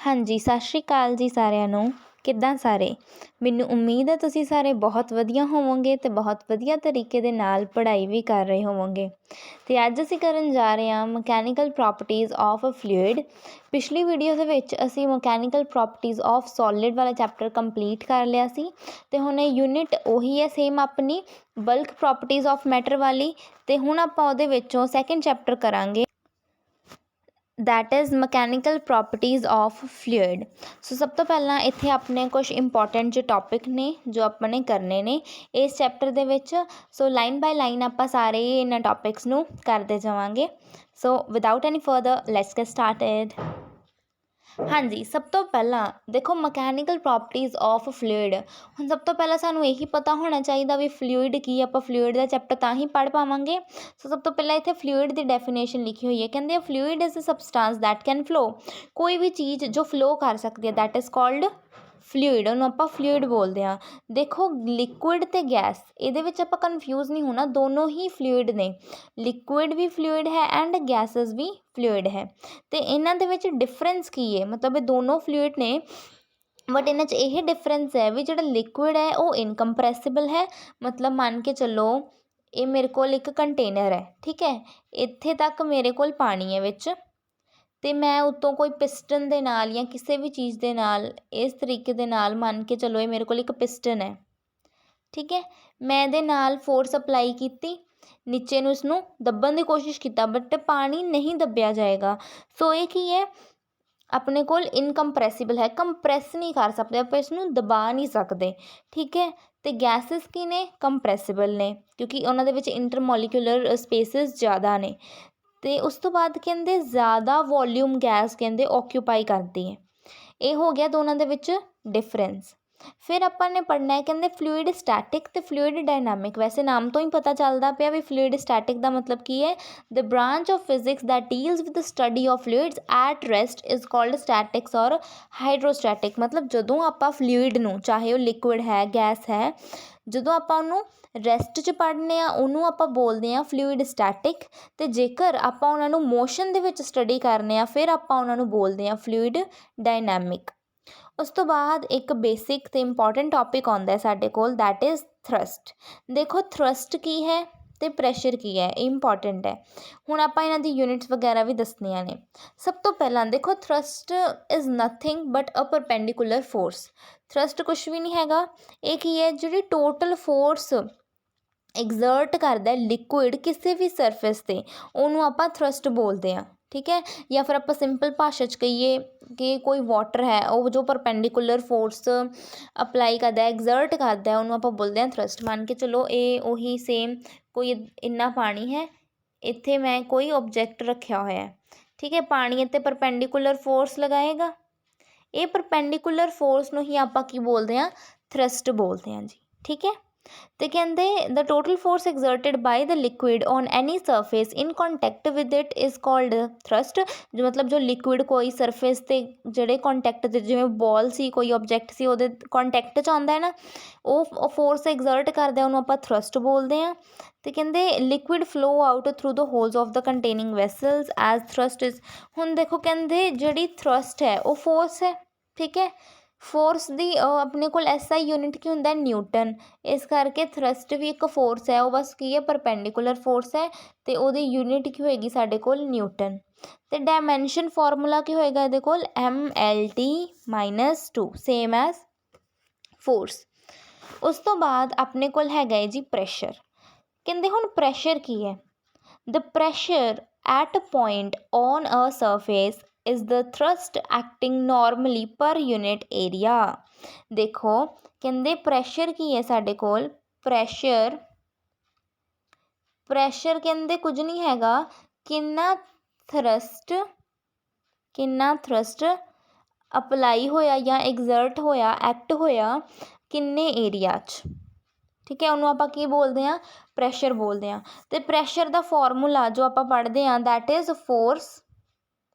ਹਾਂਜੀ, ਸਤਿ ਸ਼੍ਰੀ ਅਕਾਲ ਜੀ ਸਾਰਿਆਂ ਨੂੰ। ਕਿੱਦਾਂ ਸਾਰੇ? ਮੈਨੂੰ ਉਮੀਦ ਹੈ ਤੁਸੀਂ ਸਾਰੇ ਬਹੁਤ ਵਧੀਆ ਹੋਵੋਗੇ ਅਤੇ ਬਹੁਤ ਵਧੀਆ ਤਰੀਕੇ ਦੇ ਨਾਲ ਪੜ੍ਹਾਈ ਵੀ ਕਰ ਰਹੇ ਹੋਵੋਗੇ। ਅਤੇ ਅੱਜ ਅਸੀਂ ਕਰਨ ਜਾ ਰਹੇ ਹਾਂ mechanical properties of a fluid. ਪਿਛਲੀ ਵੀਡੀਓ ਦੇ ਵਿੱਚ ਅਸੀਂ ਮਕੈਨੀਕਲ ਪ੍ਰੋਪਰਟੀਜ਼ ਆਫ ਸੋਲਿਡ ਵਾਲਾ ਚੈਪਟਰ ਕੰਪਲੀਟ ਕਰ ਲਿਆ ਸੀ ਅਤੇ ਹੁਣ ਇਹ ਯੂਨਿਟ ਉਹੀ ਹੈ ਸੇਮ ਆਪਣੀ ਬਲਕ ਪ੍ਰੋਪਰਟੀਜ਼ ਆਫ ਮੈਟਰ ਵਾਲੀ। ਅਤੇ ਹੁਣ ਆਪਾਂ ਉਹਦੇ ਵਿੱਚੋਂ ਸੈਕਿੰਡ ਚੈਪਟਰ ਕਰਾਂਗੇ, that is mechanical properties of fluid. So ਸਭ ਤੋਂ ਪਹਿਲਾਂ ਇੱਥੇ ਆਪਣੇ ਕੁਛ ਇੰਪੋਰਟੈਂਟ ਜਿਹੇ ਟੋਪਿਕ ਨੇ ਜੋ ਆਪਾਂ ਨੇ ਕਰਨੇ ਨੇ ਇਸ ਚੈਪਟਰ ਦੇ ਵਿੱਚ। ਸੋ ਲਾਈਨ ਬਾਏ ਲਾਈਨ ਆਪਾਂ ਸਾਰੇ ਇਹਨਾਂ ਟੋਪਿਕਸ ਨੂੰ ਕਰਦੇ ਜਾਵਾਂਗੇ। So without any further let's get started. ਹਾਂਜੀ, ਸਭ ਤੋਂ ਪਹਿਲਾਂ ਦੇਖੋ ਮਕੈਨੀਕਲ ਪ੍ਰੋਪਰਟੀਜ਼ ਆਫ ਫਲੂਇਡ। ਹੁਣ ਸਭ ਤੋਂ ਪਹਿਲਾਂ ਸਾਨੂੰ ਇਹੀ ਪਤਾ ਹੋਣਾ ਚਾਹੀਦਾ ਵੀ ਫਲੂਇਡ ਕੀ, ਆਪਾਂ ਫਲੂਇਡ ਦਾ ਚੈਪਟਰ ਤਾਂ ਹੀ ਪੜ੍ਹ ਪਾਵਾਂਗੇ। ਸੋ ਸਭ ਤੋਂ ਪਹਿਲਾਂ ਇੱਥੇ ਫਲੂਇਡ ਦੀ ਡੈਫੀਨੇਸ਼ਨ ਲਿਖੀ ਹੋਈ ਹੈ, ਕਹਿੰਦੇ fluid is a substance that can flow. ਕੋਈ ਵੀ ਚੀਜ਼ ਜੋ ਫਲੋ ਕਰ ਸਕਦੀ ਹੈ ਦੈਟ ਇਜ਼ ਕਾਲਡ ਫਲੂਇਡ, ਉਹਨੂੰ ਆਪਾਂ ਫਲੂਇਡ ਬੋਲਦੇ ਹਾਂ। ਦੇਖੋ ਲਿਕੁਇਡ ਅਤੇ ਗੈਸ, ਇਹਦੇ ਵਿੱਚ ਆਪਾਂ ਕਨਫਿਊਜ਼ ਨਹੀਂ ਹੋਣਾ, ਦੋਨੋਂ ਹੀ ਫਲੂਇਡ ਨੇ। ਲਿਕੁਇਡ ਵੀ ਫਲੂਇਡ ਹੈ ਐਂਡ ਗੈਸਿਸ ਵੀ ਫਲੂਇਡ ਹੈ। ਅਤੇ ਇਹਨਾਂ ਦੇ ਵਿੱਚ ਡਿਫਰੈਂਸ ਕੀ ਹੈ, ਮਤਲਬ ਇਹ ਦੋਨੋਂ ਫਲੂਇਡ ਨੇ ਬਟ ਇਹਨਾਂ 'ਚ ਇਹ ਡਿਫਰੈਂਸ ਹੈ ਵੀ ਜਿਹੜਾ ਲਿਕੁਇਡ ਹੈ ਉਹ ਇਨਕੰਪਰੈਸਿਬਲ ਹੈ। ਮਤਲਬ ਮੰਨ ਕੇ ਚੱਲੋ ਇਹ ਮੇਰੇ ਕੋਲ ਇੱਕ ਕੰਟੇਨਰ ਹੈ, ਠੀਕ ਹੈ, ਇੱਥੇ ਤੱਕ ਮੇਰੇ ਕੋਲ ਪਾਣੀ ਹੈ ਵਿੱਚ, ਅਤੇ ਮੈਂ ਉੱਤੋਂ ਕੋਈ ਪਿਸਟਨ ਦੇ ਨਾਲ ਜਾਂ ਕਿਸੇ ਵੀ ਚੀਜ਼ ਦੇ ਨਾਲ ਇਸ ਤਰੀਕੇ ਦੇ ਨਾਲ ਮੰਨ ਕੇ ਚੱਲੋ ਇਹ ਮੇਰੇ ਕੋਲ ਇੱਕ ਪਿਸਟਨ ਹੈ, ਠੀਕ ਹੈ, ਮੈਂ ਇਹਦੇ ਨਾਲ ਫੋਰਸ ਅਪਲਾਈ ਕੀਤੀ, ਨੀਚੇ ਨੂੰ ਇਸਨੂੰ ਦੱਬਣ ਦੀ ਕੋਸ਼ਿਸ਼ ਕੀਤਾ ਬਟ ਪਾਣੀ ਨਹੀਂ ਦੱਬਿਆ ਜਾਏਗਾ। ਸੋ ਇਹ ਕੀ ਹੈ, ਆਪਣੇ ਕੋਲ ਇਨਕੰਪਰੈਸਿਬਲ ਹੈ, ਕੰਪਰੈਸ ਨਹੀਂ ਕਰ ਸਕਦੇ, ਆਪਾਂ ਇਸਨੂੰ ਦਬਾ ਨਹੀਂ ਸਕਦੇ, ਠੀਕ ਹੈ। ਅਤੇ ਗੈਸਿਸ ਕੀ ਨੇ, ਕੰਪਰੈਸਿਬਲ ਨੇ ਕਿਉਂਕਿ ਉਹਨਾਂ ਦੇ ਵਿੱਚ ਇੰਟਰਮੋਲੀਕੂਲਰ ਸਪੇਸਿਸ ਜ਼ਿਆਦਾ ਨੇ। ਅਤੇ ਉਸ ਤੋਂ ਬਾਅਦ ਕਹਿੰਦੇ ਜ਼ਿਆਦਾ ਵੋਲਿਊਮ ਗੈਸ ਕਹਿੰਦੇ ਓਕਿਊਪਾਈ ਕਰਦੀ ਹੈ। ਇਹ ਹੋ ਗਿਆ ਦੋਨਾਂ ਦੇ ਵਿੱਚ ਡਿਫਰੈਂਸ। ਫਿਰ ਆਪਾਂ ਨੇ ਪੜ੍ਹਨਾ ਹੈ ਕਹਿੰਦੇ ਫਲੂਇਡ ਸਟੈਟਿਕ ਅਤੇ ਫਲੂਇਡ ਡਾਇਨਾਮਿਕ। ਵੈਸੇ ਨਾਮ ਤੋਂ ਹੀ ਪਤਾ ਚੱਲਦਾ ਪਿਆ ਵੀ ਫਲੂਇਡ ਸਟੈਟਿਕ ਦਾ ਮਤਲਬ ਕੀ ਹੈ, the branch of physics that deals with the study of fluids at rest is called statics or hydrostatic. ਮਤਲਬ ਜਦੋਂ ਆਪਾਂ ਫਲੂਇਡ ਨੂੰ, ਚਾਹੇ ਉਹ ਲਿਕੁਇਡ ਹੈ ਗੈਸ ਹੈ, ਜਦੋਂ ਆਪਾਂ ਉਹਨੂੰ ਰੈਸਟ 'ਚ ਪੜ੍ਹਨੇ ਆ ਉਹਨੂੰ ਆਪਾਂ ਬੋਲਦੇ ਹਾਂ ਫਲੂਇਡ ਸਟੈਟਿਕ, ਅਤੇ ਜੇਕਰ ਆਪਾਂ ਉਹਨਾਂ ਨੂੰ ਮੋਸ਼ਨ ਦੇ ਵਿੱਚ ਸਟੱਡੀ ਕਰਨੇ ਆ ਫਿਰ ਆਪਾਂ ਉਹਨਾਂ ਨੂੰ ਬੋਲਦੇ ਹਾਂ ਫਲੂਇਡ ਡਾਇਨਾਮਿਕ। ਉਸ ਤੋਂ ਬਾਅਦ ਇੱਕ ਬੇਸਿਕ ਅਤੇ ਇੰਪੋਰਟੈਂਟ ਟੋਪਿਕ ਆਉਂਦਾ ਸਾਡੇ ਕੋਲ, ਦੈਟ ਇਜ਼ ਥਰਸਟ। ਦੇਖੋ ਥਰਸਟ ਕੀ ਹੈ ਅਤੇ ਪ੍ਰੈਸ਼ਰ ਕੀ ਹੈ, ਇਹ ਇੰਪੋਰਟੈਂਟ ਹੈ। ਹੁਣ ਆਪਾਂ ਇਹਨਾਂ ਦੀ ਯੂਨਿਟਸ ਵਗੈਰਾ ਵੀ ਦੱਸਣੀਆਂ ਨੇ। ਸਭ ਤੋਂ ਪਹਿਲਾਂ ਦੇਖੋ thrust is nothing but a perpendicular force. Thrust ਕੁਛ ਵੀ ਨਹੀਂ ਹੈਗਾ, ਇਹ ਕੀ ਹੈ, ਜਿਹੜੀ ਟੋਟਲ ਫੋਰਸ ਐਗਜ਼ਰਟ ਕਰਦਾ ਲਿਕੁਇਡ ਕਿਸੇ ਵੀ ਸਰਫੇਸ 'ਤੇ ਉਹਨੂੰ ਆਪਾਂ ਥਰਸਟ ਬੋਲਦੇ ਹਾਂ, ਠੀਕ ਹੈ। ਜਾਂ ਫਿਰ ਆਪਾਂ ਸਿੰਪਲ ਭਾਸ਼ਾ 'ਚ ਕਹੀਏ ਕਿ ਕੋਈ ਵਾਟਰ ਹੈ ਉਹ ਜੋ ਪਰਪੈਂਡੀਕੂਲਰ ਫੋਰਸ ਅਪਲਾਈ ਕਰਦਾ, ਐਗਜ਼ਰਟ ਕਰਦਾ, ਉਹਨੂੰ ਆਪਾਂ ਬੋਲਦੇ ਹਾਂ ਥਰਸਟ। ਮੰਨ ਕੇ ਚਲੋ ਇਹ ਉਹੀ ਸੇਮ ਕੋਈ ਇੰਨਾ ਪਾਣੀ ਹੈ, ਇੱਥੇ ਮੈਂ ਕੋਈ ਓਬਜੈਕਟ ਰੱਖਿਆ ਹੋਇਆ, ਠੀਕ ਹੈ, ਪਾਣੀ ਇੱਥੇ ਪਰਪੈਂਡੀਕੂਲਰ ਫੋਰਸ ਲਗਾਏਗਾ, ਇਹ ਪਰਪੈਂਡੀਕੂਲਰ ਫੋਰਸ ਨੂੰ ਹੀ ਆਪਾਂ ਕੀ ਬੋਲਦੇ ਹਾਂ, ਥਰਸਟ ਬੋਲਦੇ ਹਾਂ ਜੀ, ਠੀਕ ਹੈ। ਅਤੇ ਕਹਿੰਦੇ the total force exerted by the liquid on any surface in contact with it is called thrust. ਜੋ ਮਤਲਬ ਜੋ ਲਿਕੁਇਡ ਕੋਈ ਸਰਫੇਸ 'ਤੇ ਜਿਹੜੇ ਕੋਂਟੈਕਟ 'ਤੇ, ਜਿਵੇਂ ਬੋਲ ਸੀ ਕੋਈ ਓਬਜੈਕਟ ਸੀ ਉਹਦੇ ਕੋਂਟੈਕਟ 'ਚ ਆਉਂਦਾ ਹੈ ਨਾ, ਉਹ ਫੋਰਸ ਐਗਜ਼ਰਟ ਕਰਦਾ ਉਹਨੂੰ ਆਪਾਂ ਥਰਸਟ ਬੋਲਦੇ ਹਾਂ। ਅਤੇ ਕਹਿੰਦੇ liquid flow out through the holes of the containing vessels as thrust is. ਹੁਣ ਦੇਖੋ ਕਹਿੰਦੇ ਜਿਹੜੀ ਥਰਸਟ ਹੈ ਉਹ ਫੋਰਸ ਹੈ, ਠੀਕ ਹੈ। ਫੋਰਸ ਦੀ ਆਪਣੇ ਕੋਲ SI ਯੂਨਿਟ ਕੀ ਹੁੰਦਾ, ਨਿਊਟਨ, ਇਸ ਕਰਕੇ ਥਰਸਟ ਵੀ ਇੱਕ ਫੋਰਸ ਹੈ, ਉਹ ਬਸ ਕੀ ਹੈ, ਪਰਪੈਂਡੀਕੂਲਰ ਫੋਰਸ ਹੈ ਅਤੇ ਉਹਦੀ ਯੂਨਿਟ ਕੀ ਹੋਏਗੀ ਸਾਡੇ ਕੋਲ, ਨਿਊਟਨ। ਅਤੇ ਡਾਇਮੈਂਸ਼ਨ ਫਾਰਮੂਲਾ ਕੀ ਹੋਏਗਾ ਇਹਦੇ ਕੋਲ, MLT-2 ਸੇਮ ਐਜ਼ ਫੋਰਸ। ਉਸ ਤੋਂ ਬਾਅਦ ਆਪਣੇ ਕੋਲ ਹੈਗਾ ਹੈ ਜੀ ਪ੍ਰੈਸ਼ਰ। ਕਹਿੰਦੇ ਹੁਣ ਪ੍ਰੈਸ਼ਰ ਕੀ ਹੈ, the pressure at point on a surface is the thrust acting normally per unit area। ਦੇਖੋ ਕਹਿੰਦੇ ਪ੍ਰੈਸ਼ਰ ਕੀ ਹੈ ਸਾਡੇ ਕੋਲ, ਪ੍ਰੈਸ਼ਰ ਕਹਿੰਦੇ ਕੁਝ ਨਹੀਂ ਹੈਗਾ, ਕਿੰਨਾ ਥਰਸਟ ਅਪਲਾਈ ਹੋਇਆ ਜਾਂ ਐਗਜ਼ਰਟ ਹੋਇਆ, ਐਕਟ ਹੋਇਆ ਕਿੰਨੇ ਏਰੀਆ 'ਚ, ਠੀਕ ਹੈ, ਉਹਨੂੰ ਆਪਾਂ ਕੀ ਬੋਲਦੇ ਹਾਂ, ਪ੍ਰੈਸ਼ਰ ਬੋਲਦੇ ਹਾਂ। ਅਤੇ ਪ੍ਰੈਸ਼ਰ ਦਾ ਫਾਰਮੂਲਾ ਜੋ ਆਪਾਂ ਪੜ੍ਹਦੇ ਹਾਂ that is force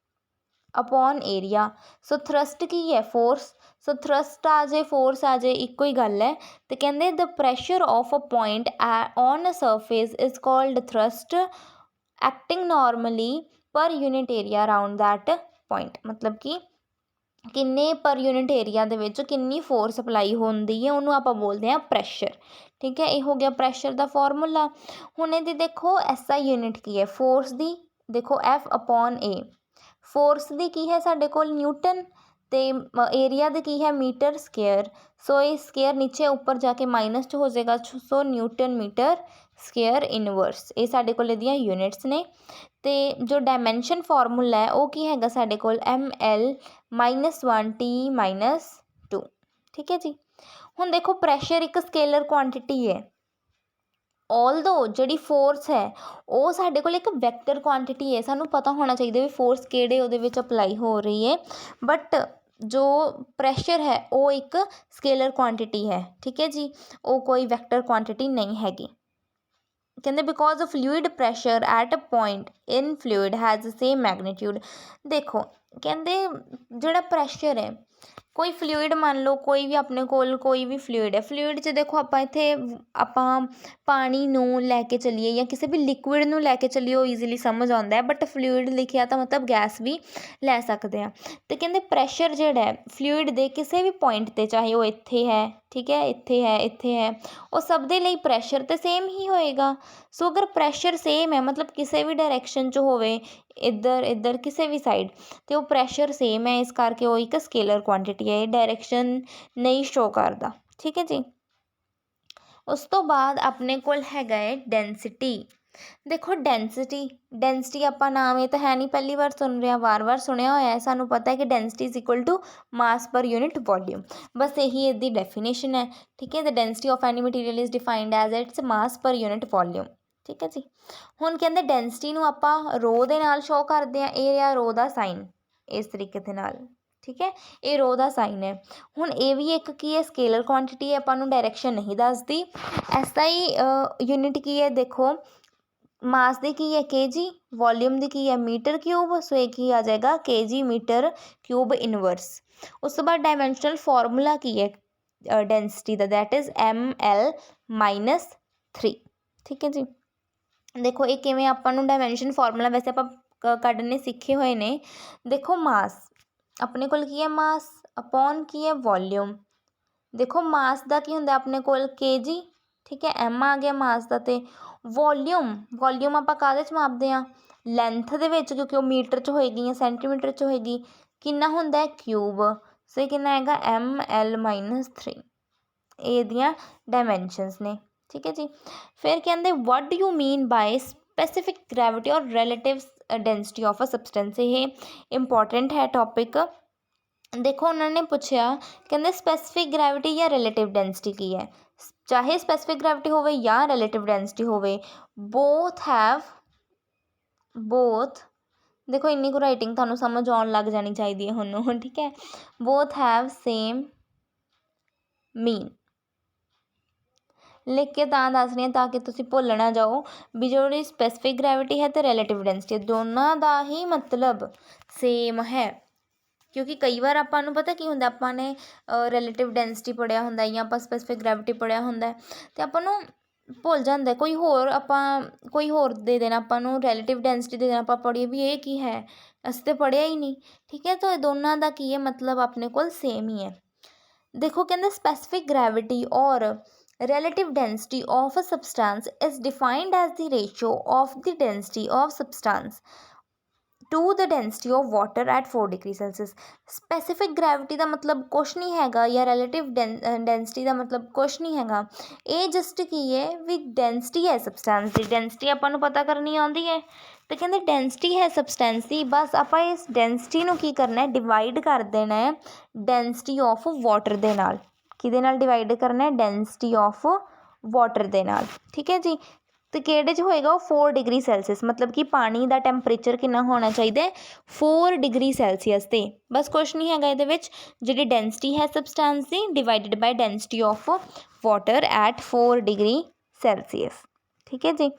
upon area. So thrust ਕੀ ਹੈ, ਫੋਰਸ, ਸੋ ਥਰਸਟ ਆ ਜਾਏ ਫੋਰਸ ਆ ਜਾਏ ਇੱਕੋ ਹੀ ਗੱਲ ਹੈ। ਅਤੇ ਕਹਿੰਦੇ the pressure of a point on a surface is called thrust acting normally per unit area around that point. ਮਤਲਬ ਕਿ ਕਿੰਨੇ ਪਰ ਯੂਨਿਟ ਏਰੀਆ ਦੇ ਵਿੱਚ ਕਿੰਨੀ ਫੋਰਸ ਅਪਲਾਈ ਹੁੰਦੀ ਹੈ, ਉਹਨੂੰ ਆਪਾਂ ਬੋਲਦੇ ਹਾਂ ਪ੍ਰੈਸ਼ਰ। ਠੀਕ ਹੈ, ਇਹ ਹੋ ਗਿਆ ਪ੍ਰੈਸ਼ਰ ਦਾ ਫਾਰਮੂਲਾ। ਹੁਣ ਇਹਦੀ ਦੇਖੋ SI ਯੂਨਿਟ ਕੀ ਹੈ ਫੋਰਸ ਦੀ, ਦੇਖੋ F/A। ਫੋਰਸ ਦੀ ਕੀ ਹੈ ਸਾਡੇ ਕੋਲ ਨਿਊਟਨ, ਅਤੇ ਏਰੀਆ ਦੀ ਕੀ ਹੈ ਮੀਟਰ ਸਕੇਅਰ। ਸੋ ਇਹ ਸਕੇਅਰ ਨੀਚੇ ਉੱਪਰ ਜਾ ਕੇ ਮਾਈਨਸ 'ਚ ਹੋ ਜਾਏਗਾ, ਸੋ ਨਿਊਟਨ ਮੀਟਰ ਸਕੇਅਰ ਇਨਵਰਸ। ਇਹ ਸਾਡੇ ਕੋਲ ਇਹਦੀਆਂ ਯੂਨਿਟਸ ਨੇ। ਅਤੇ ਜੋ ਡਾਇਮੈਂਸ਼ਨ ਫਾਰਮੂਲਾ ਹੈ ਉਹ ਕੀ ਹੈਗਾ ਸਾਡੇ ਕੋਲ ml -1 T-2। ਠੀਕ ਹੈ ਜੀ। ਹੁਣ ਦੇਖੋ ਪ੍ਰੈਸ਼ਰ ਇੱਕ ਸਕੇਲਰ ਕੁਆਂਟਿਟੀ ਹੈ, ਆਲਦੋ ਜਿਹੜੀ ਫੋਰਸ ਹੈ ਉਹ ਸਾਡੇ ਕੋਲ ਇੱਕ ਵੈਕਟਰ ਕੁਆਂਟਿਟੀ ਹੈ। ਸਾਨੂੰ ਪਤਾ ਹੋਣਾ ਚਾਹੀਦਾ ਵੀ ਫੋਰਸ ਕਿਹੜੇ ਉਹਦੇ ਵਿੱਚ ਅਪਲਾਈ ਹੋ ਰਹੀ ਹੈ, ਬਟ ਜੋ ਪ੍ਰੈਸ਼ਰ ਹੈ ਉਹ ਇੱਕ ਸਕੇਲਰ ਕੁਆਂਟਿਟੀ ਹੈ। ਠੀਕ ਹੈ ਜੀ, ਉਹ ਕੋਈ ਵੈਕਟਰ ਕੁਆਂਟਿਟੀ ਨਹੀਂ ਹੈਗੀ। ਕਹਿੰਦੇ because fluid pressure at a point in fluid has same magnitude. ਦੇਖੋ ਕਹਿੰਦੇ ਜਿਹੜਾ ਪ੍ਰੈਸ਼ਰ ਹੈ, ਕੋਈ ਫਲੂਇਡ ਮੰਨ ਲਓ, ਕੋਈ ਵੀ ਆਪਣੇ ਕੋਲ ਕੋਈ ਵੀ ਫਲੂਇਡ ਹੈ, ਫਲੂਇਡ 'ਚ ਦੇਖੋ ਆਪਾਂ ਇੱਥੇ ਆਪਾਂ ਪਾਣੀ ਨੂੰ ਲੈ ਕੇ ਚੱਲੀਏ ਜਾਂ ਕਿਸੇ ਵੀ ਲਿਕੁਇਡ ਨੂੰ ਲੈ ਕੇ ਚੱਲੀਏ ਉਹ ਈਜ਼ੀਲੀ ਸਮਝ ਆਉਂਦਾ ਹੈ, ਬਟ ਫਲੂਇਡ ਲਿਖਿਆ ਤਾਂ ਮਤਲਬ ਗੈਸ ਵੀ ਲੈ ਸਕਦੇ ਹਾਂ। ਅਤੇ ਕਹਿੰਦੇ ਪ੍ਰੈਸ਼ਰ ਜਿਹੜਾ ਹੈ ਫਲੂਇਡ ਦੇ ਕਿਸੇ ਵੀ ਪੁਆਇੰਟ 'ਤੇ, ਚਾਹੇ ਉਹ ਇੱਥੇ ਹੈ, ਠੀਕ ਹੈ, ਇੱਥੇ ਹੈ, ਇੱਥੇ ਹੈ, ਉਹ ਸਭ ਦੇ ਲਈ ਪ੍ਰੈਸ਼ਰ ਤਾਂ ਸੇਮ ਹੀ ਹੋਏਗਾ। ਸੋ ਅਗਰ ਪ੍ਰੈਸ਼ਰ ਸੇਮ ਹੈ ਮਤਲਬ ਕਿਸੇ ਵੀ ਡਾਇਰੈਕਸ਼ਨ 'ਚ ਹੋਵੇ, ਇੱਧਰ ਇੱਧਰ ਕਿਸੇ ਵੀ ਸਾਈਡ, ਅਤੇ ਉਹ ਪ੍ਰੈਸ਼ਰ ਸੇਮ ਹੈ, ਇਸ ਕਰਕੇ ਉਹ ਇੱਕ ਸਕੇਲਰ ਕੁਆਂਟਿਟੀ ਹੈ, ਇਹ ਡਾਇਰੈਕਸ਼ਨ ਨਹੀਂ ਸ਼ੋ ਕਰਦਾ। ਠੀਕ ਹੈ ਜੀ। ਉਸ ਤੋਂ ਬਾਅਦ ਆਪਣੇ ਕੋਲ ਹੈਗਾ ਹੈ ਡੈਂਸਿਟੀ। ਦੇਖੋ ਡੈਂਸਿਟੀ ਆਪਾਂ ਨਾਮ ਇਹ ਤਾਂ ਹੈ ਨਹੀਂ ਪਹਿਲੀ ਵਾਰ ਸੁਣ ਰਹੇ ਹਾਂ, ਵਾਰ ਸੁਣਿਆ ਹੋਇਆ ਹੈ। ਸਾਨੂੰ ਪਤਾ ਹੈ ਕਿ density is equal to mass per unit volume, ਬਸ ਇਹੀ ਇਹਦੀ ਡੈਫੀਨੇਸ਼ਨ ਹੈ। ਠੀਕ ਹੈ, the density of any material is defined as its mass per unit volume. ਠੀਕ ਹੈ ਜੀ। ਹੁਣ ਕਹਿੰਦੇ ਡੈਂਸਿਟੀ ਨੂੰ ਆਪਾਂ ਰੋ ਦੇ ਨਾਲ ਸ਼ੋ ਕਰਦੇ ਹਾਂ, ਇਹ ਰਿਹਾ ਰੋ ਦਾ ਸਾਈਨ ਇਸ ਤਰੀਕੇ ਦੇ ਨਾਲ। ਠੀਕ ਹੈ, ਇਹ ਰੋ ਦਾ ਸਾਈਨ ਹੈ। ਹੁਣ ਇਹ ਵੀ ਇੱਕ ਕੀ ਹੈ ਸਕੇਲਰ ਕੁਆਂਟਿਟੀ ਹੈ, ਆਪਾਂ ਨੂੰ ਡਾਇਰੈਕਸ਼ਨ ਨਹੀਂ ਦੱਸਦੀ। SI ਯੂਨਿਟ ਕੀ ਹੈ ਦੇਖੋ, ਮਾਸ ਦੀ ਕੀ ਹੈ kg, ਵੋਲਿਊਮ ਦੀ ਕੀ ਹੈ ਮੀਟਰ ਕਿਊਬ, ਸੋ ਇਹ ਕੀ ਆ ਜਾਏਗਾ kg ਮੀਟਰ ਕਿਊਬ ਇਨਵਰਸ। ਉਸ ਤੋਂ ਬਾਅਦ ਡਾਇਮੈਂਸ਼ਨਲ ਫਾਰਮੂਲਾ ਕੀ ਹੈ density the, that is ml -3। ਠੀਕ ਹੈ ਜੀ। ਦੇਖੋ ਇਹ ਕਿਵੇਂ ਆਪਾਂ ਨੂੰ ਡਾਇਮੈਂਸ਼ਨ ਫਾਰਮੂਲਾ ਵੈਸੇ ਆਪਾਂ ਕੱਢਣੇ ਸਿੱਖੇ ਹੋਏ ਨੇ। ਦੇਖੋ ਮਾਸ ਆਪਣੇ ਕੋਲ ਕੀ ਹੈ, ਮਾਸ ਅਪੋਨ ਕੀ ਹੈ ਵੋਲਿਊਮ। ਦੇਖੋ ਮਾਸ ਦਾ ਕੀ ਹੁੰਦਾ ਆਪਣੇ ਕੋਲ kg, ਠੀਕ ਹੈ, m ਆ ਗਿਆ ਮਾਸ ਦਾ, ਅਤੇ ਵੋਲਿਊਮ ਆਪਾਂ ਕਾਹਦੇ 'ਚ ਮਾਪਦੇ ਹਾਂ ਲੈਂਥ ਦੇ ਵਿੱਚ, ਕਿਉਂਕਿ ਉਹ ਮੀਟਰ 'ਚ ਹੋਏਗੀ ਜਾਂ ਸੈਂਟੀਮੀਟਰ 'ਚ ਹੋਏਗੀ। ਕਿੰਨਾ ਹੁੰਦਾ ਹੈ ਕਿਊਬ, ਸੋ ਇਹ ਕਿੰਨਾ ਹੈਗਾ ml -3। ਇਹ ਇਹਦੀਆਂ ਡਾਇਮੈਂਸ਼ਨਸ ਨੇ। ਠੀਕ ਹੈ ਜੀ। ਫਿਰ ਕਹਿੰਦੇ what do you mean by specific gravity or relative density of a substance. ਇਹ ਇੰਪੋਰਟੈਂਟ ਹੈ ਟੋਪਿਕ। ਦੇਖੋ ਉਹਨਾਂ ਨੇ ਪੁੱਛਿਆ, ਕਹਿੰਦੇ ਸਪੈਸੀਫਿਕ ਗ੍ਰੈਵਿਟੀ ਜਾਂ ਰਿਲੇਟਿਵ ਡੈਂਸਿਟੀ ਕੀ ਹੈ। ਚਾਹੇ ਸਪੈਸੀਫਿਕ ਗ੍ਰੈਵਿਟੀ ਹੋਵੇ ਜਾਂ ਰਿਲੇਟਿਵ ਡੈਂਸਿਟੀ ਹੋਵੇ, ਬੋਥ ਦੇਖੋ ਇੰਨੀ ਕੁ ਰਾਈਟਿੰਗ ਤੁਹਾਨੂੰ ਸਮਝ ਆਉਣ ਲੱਗ ਜਾਣੀ ਚਾਹੀਦੀ ਹੈ ਹੁਣ। ਠੀਕ ਹੈ, ਬੋਥ ਹੈਵ ਸੇਮ ਮੀਨ। ਲਿਖ ਕੇ ਤਾਂ ਦੱਸ ਰਹੀ ਹਾਂ ਤਾਂ ਕਿ ਤੁਸੀਂ ਭੁੱਲ ਨਾ ਜਾਓ ਵੀ ਜਿਹੜੀ ਸਪੈਸੀਫਿਕ ਗ੍ਰੈਵਿਟੀ ਹੈ ਅਤੇ ਰਿਲੇਟਿਵ ਡੈਂਸਿਟੀ, ਦੋਨਾਂ ਦਾ ਹੀ ਮਤਲਬ ਸੇਮ ਹੈ। ਕਿਉਂਕਿ ਕਈ ਵਾਰ ਆਪਾਂ ਨੂੰ ਪਤਾ ਕੀ ਹੁੰਦਾ, ਆਪਾਂ ਨੇ ਰਿਲੇਟਿਵ ਡੈਂਸਿਟੀ ਪੜ੍ਹਿਆ ਹੁੰਦਾ ਜਾਂ ਆਪਾਂ ਸਪੈਸੀਫਿਕ ਗ੍ਰੈਵਿਟੀ ਪੜ੍ਹਿਆ ਹੁੰਦਾ, ਅਤੇ ਆਪਾਂ ਨੂੰ ਭੁੱਲ ਜਾਂਦਾ ਕੋਈ ਹੋਰ ਦੇ ਦੇਣਾ ਆਪਾਂ ਨੂੰ, ਰਿਲੇਟਿਵ ਡੈਂਸਿਟੀ ਦੇ ਦੇਣਾ, ਆਪਾਂ ਪੜ੍ਹੀਏ ਵੀ ਇਹ ਕੀ ਹੈ, ਅਸੀਂ ਤਾਂ ਪੜ੍ਹਿਆ ਹੀ ਨਹੀਂ। ਠੀਕ ਹੈ, ਤਾਂ ਦੋਨਾਂ ਦਾ ਕੀ ਹੈ ਮਤਲਬ ਆਪਣੇ ਕੋਲ ਸੇਮ ਹੀ ਹੈ। ਦੇਖੋ ਕਹਿੰਦੇ ਸਪੈਸੀਫਿਕ ਗ੍ਰੈਵਿਟੀ ਔਰ relative density of a substance is defined as the ratio of the density of substance to the density of water at 4 degree Celsius। specific gravity ਦਾ ਮਤਲਬ ਕੁਛ ਨਹੀਂ ਹੈਗਾ ਜਾਂ relative density ਦਾ ਮਤਲਬ ਕੁਛ ਨਹੀਂ ਹੈਗਾ। ਇਹ ਜਸਟ ਕੀ ਹੈ ਵੀ ਡੈਂਸਿਟੀ ਹੈ ਸਬਸਟੈਂਸ ਦੀ, ਡੈਂਸਿਟੀ ਆਪਾਂ ਨੂੰ ਪਤਾ ਕਰਨੀ ਆਉਂਦੀ ਹੈ, ਅਤੇ ਕਹਿੰਦੇ ਡੈਂਸਿਟੀ ਹੈ ਸਬਸਟੈਂਸ ਦੀ, ਬਸ ਆਪਾਂ ਇਸ ਡੈਂਸਿਟੀ ਨੂੰ ਕੀ ਕਰਨਾ ਹੈ ਡਿਵਾਈਡ ਕਰ ਦੇਣਾ ਹੈ ਡੈਂਸਿਟੀ ਆਫ ਵਾਟਰ ਦੇ ਨਾਲ। ਕਿਹਦੇ ਨਾਲ ਡਿਵਾਈਡ ਕਰਨਾ ਹੈ ਡੈਂਸਿਟੀ ਆਫ ਵਾਟਰ ਦੇ ਨਾਲ। ਠੀਕ ਹੈ ਜੀ। ਅਤੇ ਕਿਹੜੇ 'ਚ ਹੋਏਗਾ ਉਹ 4 ਡਿਗਰੀ ਸੈਲਸੀਅਸ, ਮਤਲਬ ਕਿ ਪਾਣੀ ਦਾ ਟੈਂਪਰੇਚਰ ਕਿੰਨਾ ਹੋਣਾ ਚਾਹੀਦਾ 4 ਡਿਗਰੀ ਸੈਲਸੀਅਸ 'ਤੇ। ਬਸ ਕੁਛ ਨਹੀਂ ਹੈਗਾ ਇਹਦੇ ਵਿੱਚ, ਜਿਹੜੀ ਡੈਂਸਿਟੀ ਹੈ ਸਬਸਟੈਂਸ ਦੀ divided by density of water at 4 degree Celsius. ਠੀਕ ਹੈ ਜੀ।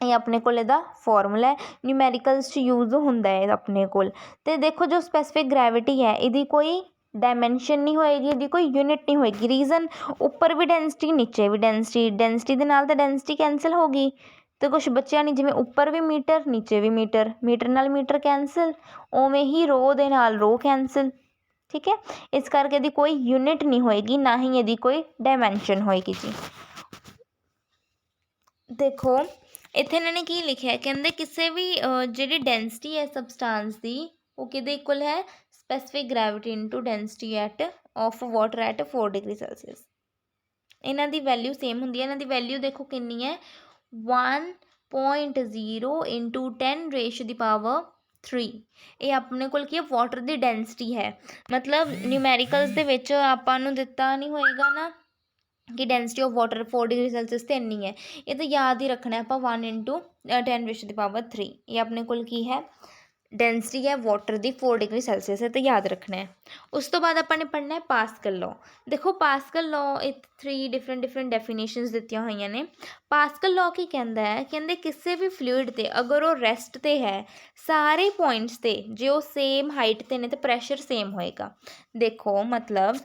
ਇਹ ਆਪਣੇ ਕੋਲ ਇਹਦਾ ਫਾਰਮੂਲਾ ਹੈ, ਨਿਊਮੈਰੀਕਲਸ 'ਚ ਯੂਜ਼ ਹੁੰਦਾ ਹੈ ਆਪਣੇ ਕੋਲ। ਅਤੇ ਦੇਖੋ ਜੋ ਸਪੈਸੀਫਿਕ ਗ੍ਰੈਵਿਟੀ ਹੈ ਇਹਦੀ ਕੋਈ ਡਾਇਮੈਂਸ਼ਨ ਨਹੀਂ ਹੋਏਗੀ, ਇਹਦੀ ਕੋਈ ਯੂਨਿਟ ਨਹੀਂ ਹੋਏਗੀ। ਰੀਜ਼ਨ ਉੱਪਰ ਵੀ ਡੈਂਸਿਟੀ ਨੀਚੇ ਵੀ ਡੈਂਸਿਟੀ ਦੇ ਨਾਲ ਤਾਂ ਡੈਂਸਿਟੀ ਕੈਂਸਲ ਹੋ ਗਈ, ਅਤੇ ਕੁਛ ਬੱਚਿਆਂ ਨਹੀਂ, ਜਿਵੇਂ ਉੱਪਰ ਵੀ ਨੀਚੇ ਵੀ ਮੀਟਰ ਨਾਲ ਮੀਟਰ ਕੈਂਸਲ, ਉਵੇਂ ਹੀ ਰੋ ਦੇ ਨਾਲ ਰੋ ਕੈਂਸਲ। ठीक है। इस करके ਇਹਦੀ कोई यूनिट नहीं होएगी, ना ही ਇਹਦੀ कोई डायमेंशन होएगी जी। देखो ਇੱਥੇ ਇਹਨਾਂ ਨੇ ਕੀ ਲਿਖਿਆ, ਕਹਿੰਦੇ ਕਿਸੇ ਵੀ ਜਿਹੜੀ ਡੈਂਸਿਟੀ ਹੈ ਸਬਸਟਾਂਸ ਦੀ ਉਹ ਕਿਹਦੇ ਇਕੁਅਲ ਹੈ, specific gravity into density at of water at 4 degree Celsius. ਇਹਨਾਂ ਦੀ ਵੈਲਿਊ ਸੇਮ ਹੁੰਦੀ ਹੈ। ਇਹਨਾਂ ਦੀ ਵੈਲਿਊ ਦੇਖੋ ਕਿੰਨੀ ਹੈ, 1.0 ਇੰਟੂ 10 ਰੇਸ਼ੋ ਦੀ ਪਾਵਰ 3। ਇਹ ਆਪਣੇ ਕੋਲ ਕੀ ਹੈ, ਵਾਟਰ ਦੀ ਡੈਂਸਿਟੀ ਹੈ। ਮਤਲਬ ਨਿਊਮੈਰੀਕਲਸ ਦੇ ਵਿੱਚ ਆਪਾਂ ਨੂੰ ਦਿੱਤਾ ਨਹੀਂ ਹੋਏਗਾ ਨਾ ਕਿ density of water 4 degree Celsius 'ਤੇ ਇੰਨੀ ਹੈ। ਇਹ ਤਾਂ ਯਾਦ ਹੀ ਰੱਖਣਾ ਆਪਾਂ 1 ਇੰਟੂ 10 ਰੇਸ਼ੋ ਦੀ ਪਾਵਰ 3। ਇਹ ਆਪਣੇ ਕੋਲ ਕੀ ਹੈ, ਡੈਂਸਿਟੀ ਹੈ ਵਾਟਰ ਦੀ 4 ਡਿਗਰੀ ਸੈਲਸੀਅਸ ਹੈ, ਤਾਂ ਯਾਦ ਰੱਖਣਾ ਹੈ। ਉਸ ਤੋਂ ਬਾਅਦ ਆਪਾਂ ਨੇ ਪੜ੍ਹਨਾ ਹੈ ਪਾਸਕਲ ਲੋ। ਦੇਖੋ ਪਾਸਕਲ ਲੋ ਇਹ 3 ਡਿਫਰੈਂਟ ਡੈਫੀਨੇਸ਼ਨਸ ਦਿੱਤੀਆਂ ਹੋਈਆਂ ਨੇ। ਪਾਸਕਲ ਲੋ ਕੀ ਕਹਿੰਦਾ ਹੈ, ਕਹਿੰਦੇ ਕਿਸੇ ਵੀ ਫਲੂਇਡ 'ਤੇ ਅਗਰ ਉਹ ਰੈਸਟ 'ਤੇ ਹੈ, ਸਾਰੇ ਪੁਆਇੰਟਸ 'ਤੇ ਜੇ ਉਹ ਸੇਮ ਹਾਈਟ 'ਤੇ ਨੇ ਤਾਂ ਪ੍ਰੈਸ਼ਰ ਸੇਮ ਹੋਏਗਾ। ਦੇਖੋ ਮਤਲਬ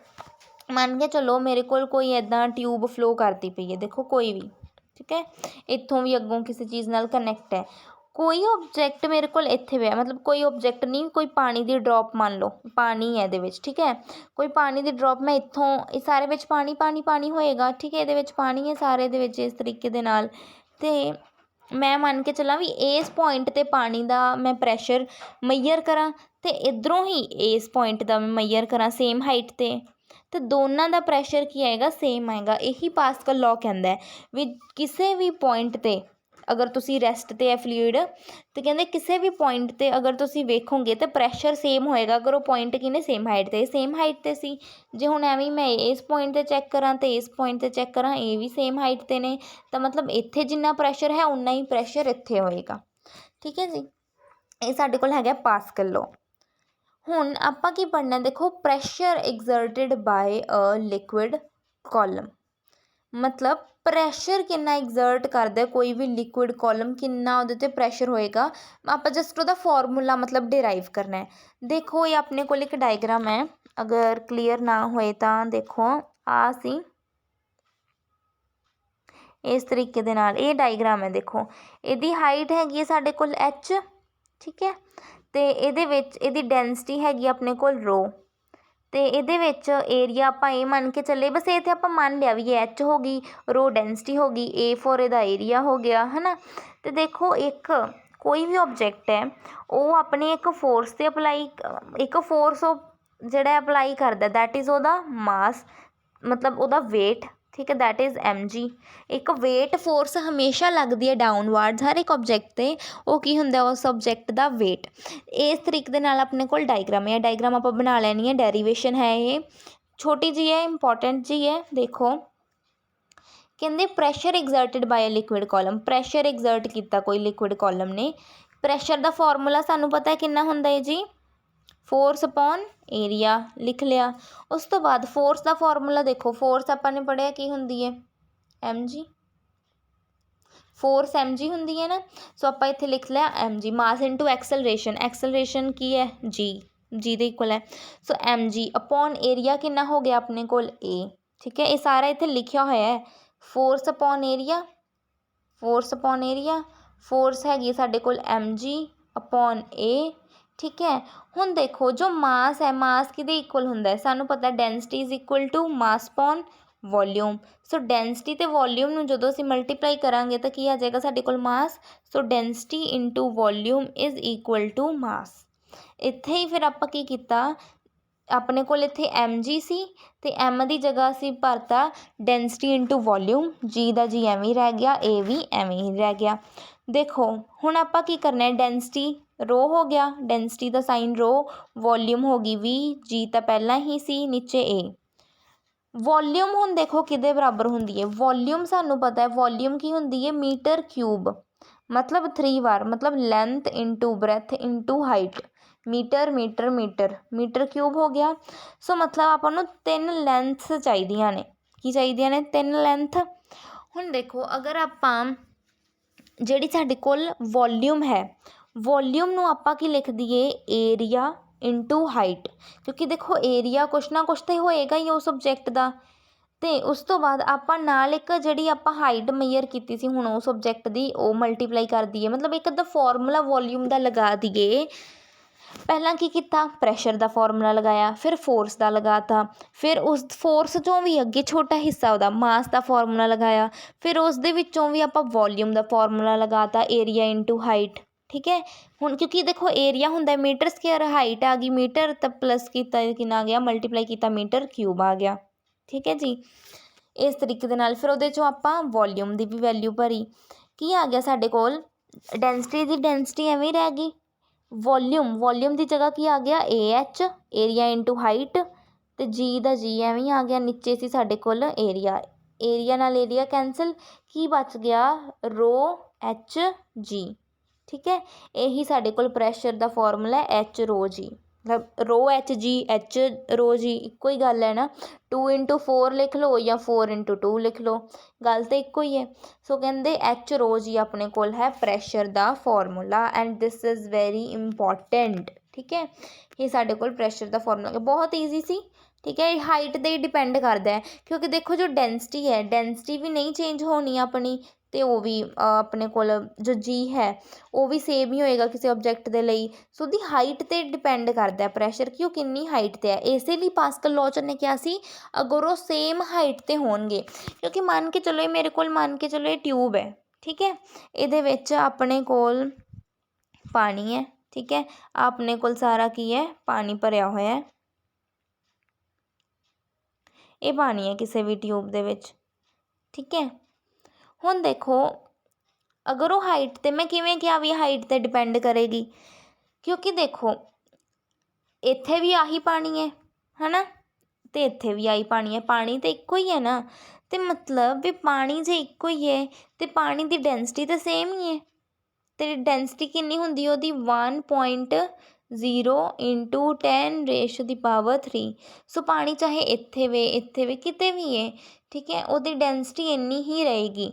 ਮੰਨ ਕੇ ਚਲੋ ਮੇਰੇ ਕੋਲ ਕੋਈ ਇੱਦਾਂ ਟਿਊਬ ਫਲੋ ਕਰਦੀ ਪਈ ਹੈ, ਦੇਖੋ ਕੋਈ ਵੀ, ਠੀਕ ਹੈ, ਇੱਥੋਂ ਵੀ ਅੱਗੋਂ ਕਿਸੇ ਚੀਜ਼ ਨਾਲ ਕਨੈਕਟ ਹੈ। ਕੋਈ ਓਬਜੈਕਟ ਮੇਰੇ ਕੋਲ ਇੱਥੇ ਪਿਆ, ਮਤਲਬ ਕੋਈ ਓਬਜੈਕਟ ਨਹੀਂ, ਕੋਈ ਪਾਣੀ ਦੀ ਡਰੋਪ ਮੰਨ ਲਓ, ਪਾਣੀ ਹੈ ਇਹਦੇ ਵਿੱਚ, ਠੀਕ ਹੈ, ਕੋਈ ਪਾਣੀ ਦੀ ਡਰੋਪ ਮੈਂ ਇੱਥੋਂ, ਇਹ ਸਾਰੇ ਵਿੱਚ ਪਾਣੀ ਪਾਣੀ ਪਾਣੀ ਹੋਏਗਾ, ਠੀਕ ਹੈ, ਇਹਦੇ ਵਿੱਚ ਪਾਣੀ ਹੈ ਸਾਰੇ ਦੇ ਵਿੱਚ ਇਸ ਤਰੀਕੇ ਦੇ ਨਾਲ। ਅਤੇ ਮੈਂ ਮੰਨ ਕੇ ਚੱਲਾਂ ਵੀ ਇਸ ਪੁਆਇੰਟ 'ਤੇ ਪਾਣੀ ਦਾ ਮੈਂ ਪ੍ਰੈਸ਼ਰ ਮਈਅਰ ਕਰਾਂ ਅਤੇ ਇੱਧਰੋਂ ਹੀ ਇਸ ਪੁਆਇੰਟ ਦਾ ਮੈਂ ਮਈਅਰ ਕਰਾਂ ਸੇਮ ਹਾਈਟ 'ਤੇ, ਅਤੇ ਦੋਨਾਂ ਦਾ ਪ੍ਰੈਸ਼ਰ ਕੀ ਆਏਗਾ, ਸੇਮ ਆਏਗਾ। ਇਹੀ ਪਾਸਕਲ ਲੋ ਕਹਿੰਦਾ ਹੈ ਵੀ ਕਿਸੇ ਵੀ ਪੁਆਇੰਟ 'ਤੇ ਅਗਰ ਤੁਸੀਂ ਰੈਸਟ 'ਤੇ ਹੈ ਫਲੂਇਡ, ਅਤੇ ਕਹਿੰਦੇ ਕਿਸੇ ਵੀ ਪੁਆਇੰਟ 'ਤੇ ਅਗਰ ਤੁਸੀਂ ਵੇਖੋਗੇ ਤਾਂ ਪ੍ਰੈਸ਼ਰ ਸੇਮ ਹੋਏਗਾ ਅਗਰ ਉਹ ਪੁਆਇੰਟ ਕੀ ਨੇ, ਸੇਮ ਹਾਈਟ 'ਤੇ। ਸੇਮ ਹਾਈਟ 'ਤੇ ਸੀ, ਜੇ ਹੁਣ ਐਵੇਂ ਮੈਂ ਇਸ ਪੁਆਇੰਟ 'ਤੇ ਚੈੱਕ ਕਰਾਂ ਅਤੇ ਇਸ ਪੁਆਇੰਟ 'ਤੇ ਚੈੱਕ ਕਰਾਂ, ਇਹ ਵੀ ਸੇਮ ਹਾਈਟ 'ਤੇ ਨੇ, ਤਾਂ ਮਤਲਬ ਇੱਥੇ ਜਿੰਨਾ ਪ੍ਰੈਸ਼ਰ ਹੈ ਉਨਾ ਹੀ ਪ੍ਰੈਸ਼ਰ ਇੱਥੇ ਹੋਏਗਾ, ਠੀਕ ਹੈ ਜੀ। ਇਹ ਸਾਡੇ ਕੋਲ ਹੈਗਾ ਪਾਸਕਲ ਲੋ। ਹੁਣ ਆਪਾਂ ਕੀ ਪੜ੍ਹਨਾ, ਦੇਖੋ ਪ੍ਰੈਸ਼ਰ ਐਗਜ਼ਰਟਿਡ ਬਾਏ ਅ ਲਿਕੁਇਡ ਕੋਲਮ, ਮਤਲਬ ਪ੍ਰੈਸ਼ਰ ਕਿੰਨਾ ਐਗਜ਼ਰਟ ਕਰਦਾ ਕੋਈ ਵੀ ਲਿਕੁਇਡ ਕੋਲਮ, ਕਿੰਨਾ ਉਹਦੇ 'ਤੇ ਪ੍ਰੈਸ਼ਰ ਹੋਏਗਾ। ਆਪਾਂ ਜਸਟ ਉਹਦਾ ਫਾਰਮੂਲਾ ਮਤਲਬ ਡਿਰਾਈਵ ਕਰਨਾ ਹੈ। ਦੇਖੋ ਇਹ ਆਪਣੇ ਕੋਲ ਇੱਕ ਡਾਇਗਰਾਮ ਹੈ, ਅਗਰ ਕਲੀਅਰ ਨਾ ਹੋਏ ਤਾਂ ਦੇਖੋ ਆ ਸੀ ਇਸ ਤਰੀਕੇ ਦੇ ਨਾਲ ਇਹ ਡਾਇਗਰਾਮ ਹੈ। ਦੇਖੋ ਇਹਦੀ ਹਾਈਟ ਹੈਗੀ ਹੈ ਸਾਡੇ ਕੋਲ h, ਠੀਕ ਹੈ, ਅਤੇ ਇਹਦੇ ਵਿੱਚ ਇਹਦੀ ਡੈਂਸਿਟੀ ਹੈਗੀ ਆਪਣੇ ਕੋਲ ਰੋ, ਅਤੇ ਇਹਦੇ ਵਿੱਚ ਏਰੀਆ ਆਪਾਂ ਇਹ ਮੰਨ ਕੇ ਚੱਲੇ, ਬਸ ਇਹ ਤਾਂ ਆਪਾਂ ਮੰਨ ਲਿਆ ਵੀ ਇਹ h ਹੋ ਗਈ, ਰੋ ਡੈਂਸਿਟੀ ਹੋ ਗਈ, A ਫੋਰ ਇਹਦਾ ਏਰੀਆ ਹੋ ਗਿਆ, ਹੈ ਨਾ। ਅਤੇ ਦੇਖੋ ਇੱਕ ਕੋਈ ਵੀ ਓਬਜੈਕਟ ਹੈ ਉਹ ਆਪਣੀ ਇੱਕ ਫੋਰਸ 'ਤੇ ਅਪਲਾਈ, ਇੱਕ ਫੋਰਸ ਉਹ ਜਿਹੜਾ ਅਪਲਾਈ ਕਰਦਾ ਦੈਟ ਇਜ਼ ਉਹਦਾ ਮਾਸ, ਮਤਲਬ ਉਹਦਾ ਵੇਟ, ਠੀਕ ਹੈ, ਦੈਟ ਇਜ਼ mg। ਇੱਕ ਵੇਟ ਫੋਰਸ ਹਮੇਸ਼ਾ ਲੱਗਦੀ ਹੈ ਡਾਊਨਵਰਡਸ ਹਰ ਇੱਕ ਓਬਜੈਕਟ 'ਤੇ, ਉਹ ਕੀ ਹੁੰਦਾ ਉਸ ਓਬਜੈਕਟ ਦਾ ਵੇਟ। ਇਸ ਤਰੀਕੇ ਦੇ ਨਾਲ ਆਪਣੇ ਕੋਲ ਡਾਇਗਰਾਮ ਹੈ, ਡਾਇਗਰਾਮ ਆਪਾਂ ਬਣਾ ਲੈਣੀ ਹੈ, ਡੈਰੀਵੇਸ਼ਨ ਹੈ ਇਹ ਛੋਟੀ ਜਿਹੀ ਹੈ, ਇੰਪੋਰਟੈਂਟ ਜਿਹੀ ਹੈ। ਦੇਖੋ ਕਹਿੰਦੇ pressure exerted by liquid column, pressure exert ਕੀਤਾ ਕੋਈ ਲਿਕੁਇਡ ਕੋਲਮ ਨੇ। ਪ੍ਰੈਸ਼ਰ ਦਾ ਫਾਰਮੂਲਾ ਸਾਨੂੰ ਪਤਾ ਹੈ ਕਿੰਨਾ ਹੁੰਦਾ ਹੈ ਜੀ, ਫੋਰਸ ਅਪੋਨ ਏਰੀਆ, ਲਿਖ ਲਿਆ। ਉਸ ਤੋਂ ਬਾਅਦ ਫੋਰਸ ਦਾ ਫਾਰਮੂਲਾ ਦੇਖੋ, ਫੋਰਸ ਆਪਾਂ ਨੇ ਪੜ੍ਹਿਆ ਕੀ ਹੁੰਦੀ ਹੈ, mg, ਫੋਰਸ mg ਹੁੰਦੀ ਹੈ ਨਾ, ਸੋ ਆਪਾਂ ਇੱਥੇ ਲਿਖ ਲਿਆ mg, ਮਾਸ ਇੰਟੂ ਐਕਸਲਰੇਸ਼ਨ, ਐਕਸਲਰੇਸ਼ਨ ਕੀ ਹੈ g ਦੇ ਇਕੁਅਲ ਹੈ, ਸੋ mg ਅਪੋਨ ਏਰੀਆ ਕਿੰਨਾ ਹੋ ਗਿਆ ਆਪਣੇ ਕੋਲ a, ਠੀਕ ਹੈ। ਇਹ ਸਾਰਾ ਇੱਥੇ ਲਿਖਿਆ ਹੋਇਆ ਹੈ, force upon area, force upon area, force ਹੈਗੀ ਸਾਡੇ ਕੋਲ mg ਅਪੋਨ a, ਠੀਕ ਹੈ। ਹੁਣ ਦੇਖੋ ਜੋ ਮਾਸ ਹੈ, ਮਾਸ ਕਿਹਦੇ ਇਕੁਅਲ ਹੁੰਦਾ ਹੈ, ਸਾਨੂੰ ਪਤਾ density is equal to mass upon volume. So density ਅਤੇ ਵੋਲਿਊਮ ਨੂੰ ਜਦੋਂ ਅਸੀਂ ਮਲਟੀਪਲਾਈ ਕਰਾਂਗੇ ਤਾਂ ਕੀ ਆ ਜਾਏਗਾ ਸਾਡੇ ਕੋਲ mass, so density into volume is equal to mass. ਇੱਥੇ ਹੀ ਫਿਰ ਆਪਾਂ ਕੀ ਕੀਤਾ, ਆਪਣੇ ਕੋਲ ਇੱਥੇ mg ਸੀ ਅਤੇ m ਦੀ ਜਗ੍ਹਾ ਅਸੀਂ ਭਰਤਾ ਡੈਂਸਿਟੀ ਇਨਟੂ ਵੋਲਿਊਮ, g ਦਾ g ਐਵੇਂ ਹੀ ਰਹਿ ਗਿਆ, a ਵੀ ਐਵੇਂ ਹੀ ਰਹਿ ਗਿਆ। ਦੇਖੋ ਹੁਣ ਆਪਾਂ ਕੀ ਕਰਨਾ ਹੈ, ਡੈਂਸਿਟੀ ਰੋ ਹੋ ਗਿਆ, ਡੈਂਸਿਟੀ ਦਾ ਸਾਈਨ ਰੋ, ਵੋਲਿਊਮ ਹੋ ਗਈ v, g ਤਾਂ ਪਹਿਲਾਂ ਹੀ ਸੀ, ਨੀਚੇ a। ਵੋਲਿਊਮ ਹੁਣ ਦੇਖੋ ਕਿਹਦੇ ਬਰਾਬਰ ਹੁੰਦੀ ਹੈ, ਵੋਲਿਊਮ ਸਾਨੂੰ ਪਤਾ ਹੈ ਵੋਲਿਊਮ ਕੀ ਹੁੰਦੀ ਹੈ, ਮੀਟਰ ਕਿਊਬ, ਮਤਲਬ 3 ਵਾਰ, ਮਤਲਬ length into breadth into height, metre metre metre, metre cube ਹੋ ਗਿਆ। ਸੋ ਮਤਲਬ ਆਪਾਂ ਨੂੰ 3 ਲੈਂਥਸ ਚਾਹੀਦੀਆਂ ਨੇ, ਕੀ ਚਾਹੀਦੀਆਂ ਨੇ, 3 ਲੈਂਥ। ਹੁਣ ਦੇਖੋ ਅਗਰ ਆਪਾਂ ਜਿਹੜੀ ਸਾਡੇ ਕੋਲ ਵੋਲਿਊਮ ਹੈ, ਵੋਲਿਊਮ ਨੂੰ ਆਪਾਂ ਕੀ ਲਿਖ ਦਈਏ, ਏਰੀਆ ਇੰਟੂ ਹਾਈਟ, ਕਿਉਂਕਿ ਦੇਖੋ ਏਰੀਆ ਕੁਛ ਨਾ ਕੁਛ ਤਾਂ ਹੋਏਗਾ ਹੀ ਉਸ ਸਬਜੈਕਟ ਦਾ। ਅਤੇ ਉਸ ਤੋਂ ਬਾਅਦ ਆਪਾਂ ਨਾਲ ਇੱਕ ਜਿਹੜੀ ਆਪਾਂ ਹਾਈਟ ਮਈਅਰ ਕੀਤੀ ਸੀ ਹੁਣ ਉਸ ਸਬਜੈਕਟ ਦੀ, ਉਹ ਮਲਟੀਪਲਾਈ ਕਰ ਦਈਏ, ਮਤਲਬ ਇੱਕ ਅੱਧਾ ਫਾਰਮੂਲਾ ਵੋਲਿਊਮ ਦਾ ਲਗਾ ਦਈਏ। ਪਹਿਲਾਂ ਕੀ ਕੀਤਾ, ਪ੍ਰੈਸ਼ਰ ਦਾ ਫਾਰਮੂਲਾ ਲਗਾਇਆ, ਫਿਰ ਫੋਰਸ ਦਾ ਲਗਾਤਾ, ਫਿਰ ਉਸ ਫੋਰਸ 'ਚੋਂ ਵੀ ਅੱਗੇ ਛੋਟਾ ਹਿੱਸਾ ਉਹਦਾ ਮਾਸ ਦਾ ਫਾਰਮੂਲਾ ਲਗਾਇਆ, ਫਿਰ ਉਸ ਦੇ ਵਿੱਚੋਂ ਵੀ ਆਪਾਂ ਵੋਲੀਅਮ ਦਾ ਫਾਰਮੂਲਾ ਲਗਾਤਾ, ਏਰੀਆ ਇਨਟੂ ਹਾਈਟ। ਠੀਕ ਹੈ, ਹੁਣ ਕਿਉਂਕਿ ਦੇਖੋ ਏਰੀਆ ਹੁੰਦਾ ਮੀਟਰ ਸਕੁਏਅਰ, ਹਾਈਟ ਆ ਗਈ ਮੀਟਰ, ਤਾਂ ਪਲੱਸ ਕੀਤਾ ਕਿੰਨਾ ਆ ਗਿਆ, ਮਲਟੀਪਲਾਈ ਕੀਤਾ ਮੀਟਰ ਕਿਊਬ ਆ ਗਿਆ। ਠੀਕ ਹੈ ਜੀ, ਇਸ ਤਰੀਕੇ ਦੇ ਨਾਲ ਫਿਰ ਉਹਦੇ 'ਚੋਂ ਆਪਾਂ ਵੋਲੀਅਮ ਦੀ ਵੀ ਵੈਲਿਊ ਭਰੀ। ਕੀ ਆ ਗਿਆ ਸਾਡੇ ਕੋਲ, ਡੈਂਸਿਟੀ ਦੀ ਡੈਂਸਿਟੀ ਐਵੇਂ ਹੀ ਰਹਿ ਗਈ, ਵੋਲੀਅਮ ਦੀ ਜਗ੍ਹਾ ਕੀ ਆ ਗਿਆ, AH, ਏਰੀਆ ਇਨਟੂ ਹਾਈਟ, ਅਤੇ ਜੀ ਦਾ ਜੀ ਐਵੇਂ ਹੀ ਆ ਗਿਆ। ਨੀਚੇ ਸੀ ਸਾਡੇ ਕੋਲ ਏਰੀਆ ਨਾਲ ਏਰੀਆ ਕੈਂਸਲ, ਕੀ ਬਚ ਗਿਆ, ρHg। ਠੀਕ ਹੈ, ਇਹੀ ਸਾਡੇ ਕੋਲ ਪ੍ਰੈਸ਼ਰ ਦਾ ਫਾਰਮੂਲਾ HρG, ਮਤਲਬ ρHg HρG ਇੱਕੋ ਹੀ ਗੱਲ ਹੈ ਨਾ, 2x4 ਲਿਖ ਲਓ ਜਾਂ 4x2 ਲਿਖ ਲਓ, ਗੱਲ ਤਾਂ ਇੱਕੋ ਹੀ ਹੈ। ਸੋ ਕਹਿੰਦੇ HρG ਆਪਣੇ ਕੋਲ ਹੈ ਪ੍ਰੈਸ਼ਰ ਦਾ formula, and this is very important. ਠੀਕ ਹੈ, ਇਹ ਸਾਡੇ ਕੋਲ ਪ੍ਰੈਸ਼ਰ ਦਾ ਫਾਰਮੂਲਾ ਬਹੁਤ ਈਜ਼ੀ ਸੀ। ਠੀਕ ਹੈ, ਇਹ ਹਾਈਟ 'ਤੇ ਹੀ ਡਿਪੈਂਡ ਕਰਦਾ ਹੈ, ਕਿਉਂਕਿ ਦੇਖੋ ਜੋ ਡੈਂਸਿਟੀ ਹੈ, ਡੈਂਸਿਟੀ ਵੀ ਨਹੀਂ ਚੇਂਜ ਹੋਣੀ ਆਪਣੀ, ਅਤੇ ਉਹ ਵੀ ਆਪਣੇ ਕੋਲ ਜੋ ਜੀ ਹੈ ਉਹ ਵੀ ਸੇਮ ਹੀ ਹੋਏਗਾ ਕਿਸੇ ਓਬਜੈਕਟ ਦੇ ਲਈ। ਸੋ ਉਹਦੀ ਹਾਈਟ 'ਤੇ ਡਿਪੈਂਡ ਕਰਦਾ ਪ੍ਰੈਸ਼ਰ ਕਿ ਉਹ ਕਿੰਨੀ ਹਾਈਟ 'ਤੇ ਹੈ। ਇਸੇ ਲਈ ਪਾਸਕਲ ਲਾਅ 'ਚ ਉਹਨੇ ਕਿਹਾ ਸੀ ਅਗਰ ਉਹ ਸੇਮ ਹਾਈਟ 'ਤੇ ਹੋਣਗੇ, ਕਿਉਂਕਿ ਮੰਨ ਕੇ ਚਲੋ ਇਹ ਮੇਰੇ ਕੋਲ ਮੰਨ ਕੇ ਚਲੋ ਇਹ ਟਿਊਬ ਹੈ। ਠੀਕ ਹੈ, ਇਹਦੇ ਵਿੱਚ ਆਪਣੇ ਕੋਲ ਪਾਣੀ ਹੈ। ਠੀਕ ਹੈ, ਆਪਣੇ ਕੋਲ ਸਾਰਾ ਕੀ ਹੈ, ਪਾਣੀ ਭਰਿਆ ਹੋਇਆ ਹੈ, ਇਹ ਪਾਣੀ ਹੈ ਕਿਸੇ ਵੀ ਟਿਊਬ ਦੇ ਵਿੱਚ। ਠੀਕ ਹੈ, ਹੁਣ ਦੇਖੋ ਅਗਰ ਉਹ ਹਾਈਟ 'ਤੇ, ਮੈਂ ਕਿਵੇਂ ਕਿਹਾ ਵੀ ਹਾਈਟ 'ਤੇ ਡਿਪੈਂਡ ਕਰੇਗੀ, ਕਿਉਂਕਿ ਦੇਖੋ ਇੱਥੇ ਵੀ ਆਹੀ ਪਾਣੀ ਹੈ ਨਾ, ਅਤੇ ਇੱਥੇ ਵੀ ਆਹੀ ਪਾਣੀ ਹੈ, ਪਾਣੀ ਤਾਂ ਇੱਕੋ ਹੀ ਹੈ ਨਾ, ਅਤੇ ਮਤਲਬ ਵੀ ਪਾਣੀ ਜੇ ਇੱਕੋ ਹੀ ਹੈ ਅਤੇ ਪਾਣੀ ਦੀ ਡੈਂਸਿਟੀ ਤਾਂ ਸੇਮ ਹੀ ਹੈ, ਅਤੇ ਡੈਂਸਿਟੀ ਕਿੰਨੀ ਹੁੰਦੀ ਉਹਦੀ 1.0 × 10⁻³ ਸੋ ਪਾਣੀ ਚਾਹੇ ਇੱਥੇ ਵੇ ਕਿਤੇ ਵੀ ਹੈ। ਠੀਕ ਹੈ, ਉਹਦੀ ਡੈਂਸਿਟੀ ਇੰਨੀ ਹੀ ਰਹੇਗੀ।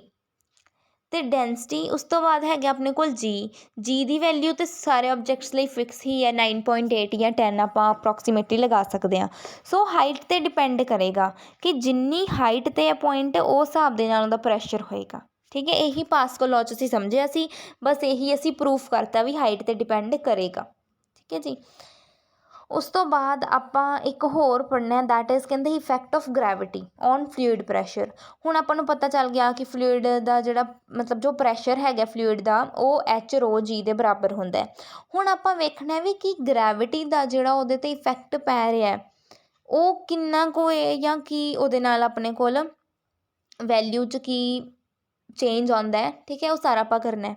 ਅਤੇ ਡੈਂਸਿਟੀ ਉਸ ਤੋਂ ਬਾਅਦ ਹੈਗਾ ਆਪਣੇ ਕੋਲ ਜੀ ਦੀ ਵੈਲਿਊ ਤਾਂ ਸਾਰੇ ਆਬਜੈਕਟਸ ਲਈ ਫਿਕਸ ਹੀ ਹੈ, 9.8 ਜਾਂ 10 ਆਪਾਂ ਅਪਰੋਕਸੀਮੇਟਲੀ ਲਗਾ ਸਕਦੇ ਹਾਂ। ਸੋ ਹਾਈਟ 'ਤੇ ਡਿਪੈਂਡ ਕਰੇਗਾ ਕਿ ਜਿੰਨੀ ਹਾਈਟ 'ਤੇ ਹੈ ਪੁਆਇੰਟ, ਉਸ ਹਿਸਾਬ ਦੇ ਨਾਲ ਉਹਦਾ ਪ੍ਰੈਸ਼ਰ ਹੋਏਗਾ। ਠੀਕ ਹੈ, ਇਹੀ ਪਾਸਕਲ ਲਾਅ 'ਚ ਅਸੀਂ ਸਮਝਿਆ ਸੀ, ਬਸ ਇਹੀ ਅਸੀਂ ਪ੍ਰੂਫ ਕਰਤਾ ਵੀ ਹਾਈਟ 'ਤੇ ਡਿਪੈਂਡ ਕਰੇਗਾ। ਠੀਕ ਹੈ ਜੀ, ਉਸ ਤੋਂ ਬਾਅਦ ਆਪਾਂ ਇੱਕ ਹੋਰ ਪੜ੍ਹਨਾ, ਦੈਟ ਇਜ਼ ਕਹਿੰਦੇ effect of gravity on fluid pressure. ਹੁਣ ਆਪਾਂ ਨੂੰ ਪਤਾ ਚੱਲ ਗਿਆ ਕਿ ਫਲੂਇਡ ਦਾ ਜਿਹੜਾ ਮਤਲਬ ਜੋ ਪ੍ਰੈਸ਼ਰ ਹੈਗਾ ਫਲੂਇਡ ਦਾ ਉਹ HρG ਦੇ ਬਰਾਬਰ ਹੁੰਦਾ। ਹੁਣ ਆਪਾਂ ਵੇਖਣਾ ਵੀ ਕਿ ਗ੍ਰੈਵਿਟੀ ਦਾ ਜਿਹੜਾ ਉਹਦੇ 'ਤੇ ਇਫੈਕਟ ਪੈ ਰਿਹਾ ਉਹ ਕਿੰਨਾ ਕੁ ਹੈ, ਜਾਂ ਕੀ ਉਹਦੇ ਨਾਲ ਆਪਣੇ ਕੋਲ ਵੈਲਿਊ 'ਚ ਕੀ ਚੇਂਜ ਆਉਂਦਾ ਹੈ। ਠੀਕ ਹੈ, ਉਹ ਸਾਰਾ ਆਪਾਂ ਕਰਨਾ।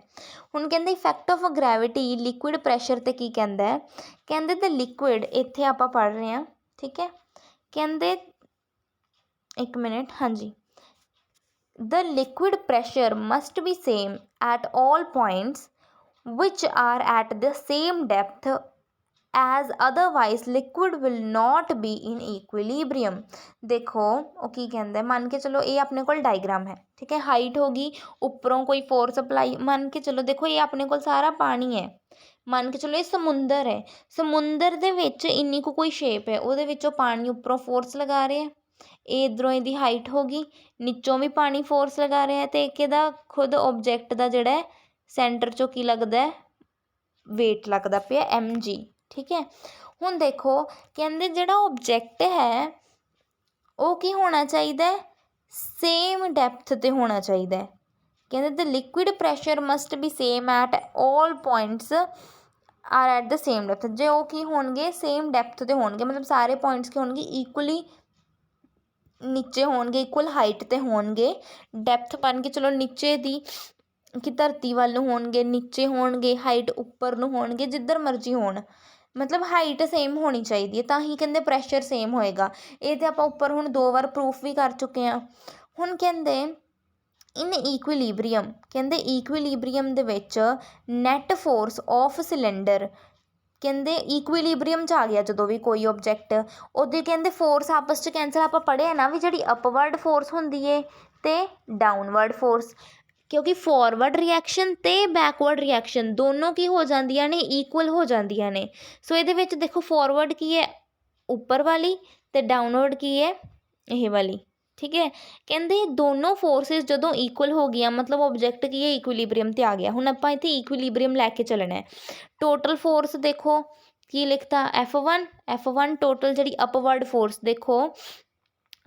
ਹੁਣ ਕਹਿੰਦੇ effect of gravity liquid pressure 'ਤੇ ਕੀ ਕਹਿੰਦਾ ਹੈ, ਕਹਿੰਦੇ ਤੇ ਲਿਕੁਇਡ ਇੱਥੇ ਆਪਾਂ ਪੜ੍ਹ ਰਹੇ ਹਾਂ। ਠੀਕ ਹੈ, ਕਹਿੰਦੇ ਇੱਕ ਮਿੰਟ, ਹਾਂਜੀ, the liquid pressure must be same at all points which are at the same depth as otherwise liquid will not be in equilibrium। ਦੇਖੋ ਉਹ ਕੀ ਕਹਿੰਦਾ, ਮੰਨ ਕੇ ਚਲੋ ਇਹ ਆਪਣੇ ਕੋਲ ਡਾਇਗਰਾਮ ਹੈ। ਠੀਕ ਹੈ, ਹਾਈਟ ਹੋ ਗਈ, ਉੱਪਰੋਂ ਕੋਈ ਫੋਰਸ ਅਪਲਾਈ, ਮੰਨ ਕੇ ਚਲੋ ਦੇਖੋ ਇਹ ਆਪਣੇ ਕੋਲ ਸਾਰਾ ਪਾਣੀ ਹੈ, ਮੰਨ ਕੇ ਚਲੋ ਇਹ ਸਮੁੰਦਰ ਹੈ, ਸਮੁੰਦਰ ਦੇ ਵਿੱਚ ਇੰਨੀ ਕੁ ਕੋਈ ਸ਼ੇਪ ਹੈ, ਉਹਦੇ ਵਿੱਚੋਂ ਪਾਣੀ ਉੱਪਰੋਂ ਫੋਰਸ ਲਗਾ ਰਿਹਾ, ਇਹ ਇੱਧਰੋਂ ਇਹਦੀ ਹਾਈਟ ਹੋ ਗਈ, ਨੀਚੋਂ ਵੀ ਪਾਣੀ ਫੋਰਸ ਲਗਾ ਰਿਹਾ, ਅਤੇ ਇੱਕ ਇਹਦਾ ਖੁਦ ਓਬਜੈਕਟ ਦਾ ਜਿਹੜਾ ਸੈਂਟਰ 'ਚੋਂ ਕੀ ਲੱਗਦਾ, ਵੇਟ ਲੱਗਦਾ ਪਿਆ mg। ਠੀਕ ਹੈ, ਹੁਣ ਦੇਖੋ ਕਹਿੰਦੇ ਜਿਹੜਾ ਓਬਜੈਕਟ ਹੈ ਉਹ ਕੀ ਹੋਣਾ ਚਾਹੀਦਾ, ਸੇਮ ਡੈਪਥ 'ਤੇ ਹੋਣਾ ਚਾਹੀਦਾ। ਕਹਿੰਦੇ the liquid pressure must be same at all points are at the same depth. ਜੇ ਉਹ ਕੀ ਹੋਣਗੇ, ਸੇਮ ਡੈਪਥ 'ਤੇ ਹੋਣਗੇ, ਮਤਲਬ ਸਾਰੇ ਪੁਆਇੰਟਸ ਕੀ ਹੋਣਗੇ, ਇਕੁਅਲੀ ਨੀਚੇ ਹੋਣਗੇ, ਇਕੁਅਲ ਹਾਈਟ 'ਤੇ ਹੋਣਗੇ। ਡੈਪਥ ਬਣ ਕੇ ਚਲੋ ਨੀਚੇ ਦੀ ਕਿ ਧਰਤੀ ਵੱਲ ਨੂੰ ਹੋਣਗੇ, ਨੀਚੇ ਹੋਣਗੇ, ਹਾਈਟ ਉੱਪਰ ਨੂੰ ਹੋਣਗੇ, ਜਿੱਧਰ ਮਰਜ਼ੀ ਹੋਣ, ਮਤਲਬ ਹਾਈਟ ਸੇਮ ਹੋਣੀ ਚਾਹੀਦੀ ਹੈ, ਤਾਂ ਹੀ ਕਹਿੰਦੇ ਪ੍ਰੈਸ਼ਰ ਸੇਮ ਹੋਏਗਾ। ਇਹ ਤਾਂ ਆਪਾਂ ਉੱਪਰ ਹੁਣ 2 ਵਾਰ ਪ੍ਰੂਫ ਵੀ ਕਰ ਚੁੱਕੇ ਹਾਂ। ਹੁਣ ਕਹਿੰਦੇ ਇਨ ਇਕੁਇਲੀਬਰੀਅਮ, ਕਹਿੰਦੇ ਇਕੁਇਲੀਬਰੀਅਮ ਦੇ ਵਿੱਚ ਨੈਟ ਫੋਰਸ ਆਫ ਸਿਲੰਡਰ, ਕਹਿੰਦੇ ਇਕੁਇਲੀਬਰੀਅਮ 'ਚ ਆ ਗਿਆ ਜਦੋਂ ਵੀ ਕੋਈ ਓਬਜੈਕਟ, ਉਹਦੇ ਕਹਿੰਦੇ ਫੋਰਸ ਆਪਸ 'ਚ ਕੈਂਸਲ। ਆਪਾਂ ਪੜ੍ਹਿਆ ਨਾ ਵੀ ਜਿਹੜੀ ਅਪਵਰਡ ਫੋਰਸ ਹੁੰਦੀ ਹੈ ਅਤੇ ਡਾਊਨਵਰਡ ਫੋਰਸ, ਕਿਉਂਕਿ ਫੋਰਵਰਡ ਰਿਐਕਸ਼ਨ ਅਤੇ ਬੈਕਵਰਡ ਰਿਐਕਸ਼ਨ ਦੋਨੋਂ ਕੀ ਹੋ ਜਾਂਦੀਆਂ ਨੇ, ਇਕੁਅਲ ਹੋ ਜਾਂਦੀਆਂ ਨੇ। ਸੋ ਇਹਦੇ ਵਿੱਚ ਦੇਖੋ ਫੋਰਵਰਡ ਕੀ ਹੈ, ਉੱਪਰ ਵਾਲੀ, ਅਤੇ ਡਾਊਨਵਰਡ ਕੀ ਹੈ, ਇਹ ਵਾਲੀ। ਠੀਕ ਹੈ, ਕਹਿੰਦੇ ਦੋਨੋਂ ਫੋਰਸਿਸ ਜਦੋਂ ਇਕੁਅਲ ਹੋ ਗਈਆਂ, ਮਤਲਬ ਓਬਜੈਕਟ ਕੀ ਹੈ, ਇਕੁਇਲੀਬਰੀਅਮ 'ਤੇ ਆ ਗਿਆ। ਹੁਣ ਆਪਾਂ ਇੱਥੇ ਇਕੁਇਲੀਬਰੀਅਮ ਲੈ ਕੇ ਚੱਲਣਾ। ਟੋਟਲ ਫੋਰਸ ਦੇਖੋ ਕੀ ਲਿਖਤਾ F1 ਟੋਟਲ ਜਿਹੜੀ ਅਪਵਰਡ ਫੋਰਸ ਦੇਖੋ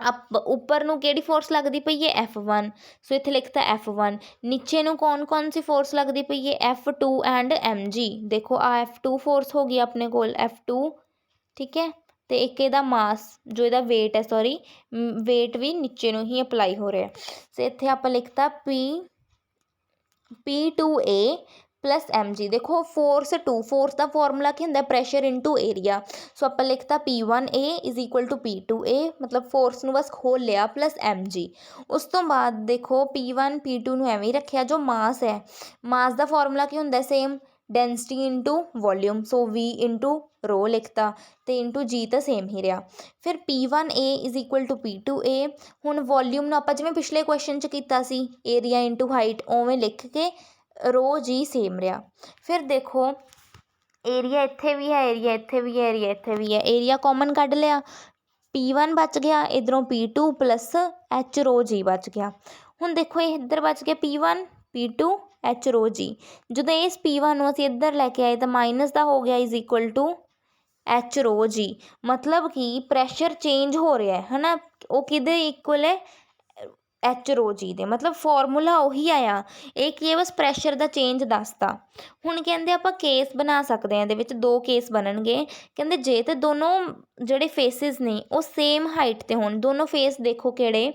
ਅਪ ਉੱਪਰ ਨੂੰ ਕਿਹੜੀ ਫੋਰਸ ਲੱਗਦੀ ਪਈ ਹੈ F1, ਸੋ ਇੱਥੇ ਲਿਖਤਾ F1। ਨੀਚੇ ਨੂੰ ਕੌਣ ਸੀ ਫੋਰਸ ਲੱਗਦੀ ਪਈ ਹੈ F2 ਐਂਡ mg। ਦੇਖੋ ਆ F2 ਫੋਰਸ ਹੋ ਗਈ ਆਪਣੇ ਕੋਲ F2, ਠੀਕ ਹੈ। ਅਤੇ ਇੱਕ ਇਹਦਾ ਮਾਸ ਜੋ ਇਹਦਾ ਵੇਟ ਹੈ, ਸੋਰੀ ਵੇਟ ਵੀ ਨੀਚੇ ਨੂੰ ਹੀ ਅਪਲਾਈ ਹੋ ਰਿਹਾ। ਸੋ ਇੱਥੇ ਆਪਾਂ ਲਿਖਤਾ P2A प्लस mg। देखो फोर्स ਦਾ ਫਾਰਮੂਲਾ ਕੀ ਹੁੰਦਾ ਪ੍ਰੈਸ਼ਰ ਇਨਟੂ ਏਰੀਆ। ਸੋ ਆਪਾਂ ਲਿਖਤਾ P1A is equal to P2A, ਮਤਲਬ ਫੋਰਸ ਨੂੰ ਬਸ ਖੋਲ ਲਿਆ ਪਲੱਸ mg। ਉਸ ਤੋਂ ਬਾਅਦ ਦੇਖੋ P1 P2 ਨੂੰ ਐਵੇਂ ਹੀ ਰੱਖਿਆ। ਜੋ ਮਾਸ ਹੈ, ਮਾਸ ਦਾ ਫਾਰਮੂਲਾ ਕੀ ਹੁੰਦਾ ਸੇਮ, ਡੈਂਸਿਟੀ ਇਨਟੂ ਵੋਲਿਊਮ। ਸੋ V ਇਨਟੂ ਰੋ ਲਿਖਤਾ ਅਤੇ ਇਨਟੂ G ਤਾਂ ਸੇਮ ਹੀ ਰਿਹਾ। ਫਿਰ P1A is equal to P2A। ਹੁਣ ਵੋਲਿਊਮ ਨੂੰ ਆਪਾਂ ਜਿਵੇਂ ਪਿਛਲੇ ਕੁਐਸਚਨ 'ਚ ਕੀਤਾ ਸੀ ਏਰੀਆ ਇਨਟੂ ਹਾਈਟ, ਉਵੇਂ ਲਿਖ ਕੇ ਰੋ ਜੀ ਸੇਮ ਰਿਹਾ। ਫਿਰ ਦੇਖੋ ਏਰੀਆ ਇੱਥੇ ਵੀ ਹੈ, ਏਰੀਆ ਇੱਥੇ ਵੀ ਹੈ, ਏਰੀਆ ਇੱਥੇ ਵੀ ਹੈ। ਏਰੀਆ ਕਾਮਨ ਕੱਢ ਲਿਆ, P1 ਬਚ ਗਿਆ, ਇੱਧਰੋਂ P2 ਪਲੱਸ H ਰੋ ਜੀ ਬਚ ਗਿਆ। ਹੁਣ ਦੇਖੋ ਇਹ ਇੱਧਰ ਬਚ ਗਿਆ P1 P2 H ਰੋ ਜੀ। ਜਦੋਂ ਇਸ P1 ਨੂੰ ਅਸੀਂ ਇੱਧਰ ਲੈ ਕੇ ਆਏ ਤਾਂ ਮਾਈਨਸ ਦਾ ਹੋ ਗਿਆ is equal to H rho ਜੀ। ਮਤਲਬ ਕਿ ਪ੍ਰੈਸ਼ਰ ਚੇਂਜ ਹੋ ਰਿਹਾ ਹੈ ਨਾ, ਉਹ ਕਿਹਦੇ ਇਕੁਅਲ ਹੈ H ਰੋ ਜੀ ਦੇ। ਮਤਲਬ ਫਾਰਮੂਲਾ ਉਹੀ ਆਇਆ, ਇਹ ਕੀ ਹੈ ਬਸ ਪ੍ਰੈਸ਼ਰ ਦਾ ਚੇਂਜ ਦੱਸਤਾ। ਹੁਣ ਕਹਿੰਦੇ ਆਪਾਂ ਕੇਸ ਬਣਾ ਸਕਦੇ ਹਾਂ, ਇਹਦੇ ਵਿੱਚ ਦੋ ਕੇਸ ਬਣਨਗੇ। ਕਹਿੰਦੇ ਜੇ ਤਾਂ ਦੋਨੋਂ ਜਿਹੜੇ ਫੇਸਿਸ ਨੇ ਉਹ ਸੇਮ ਹਾਈਟ 'ਤੇ ਹੋਣ, ਦੋਨੋਂ ਫੇਸ ਦੇਖੋ ਕਿਹੜੇ,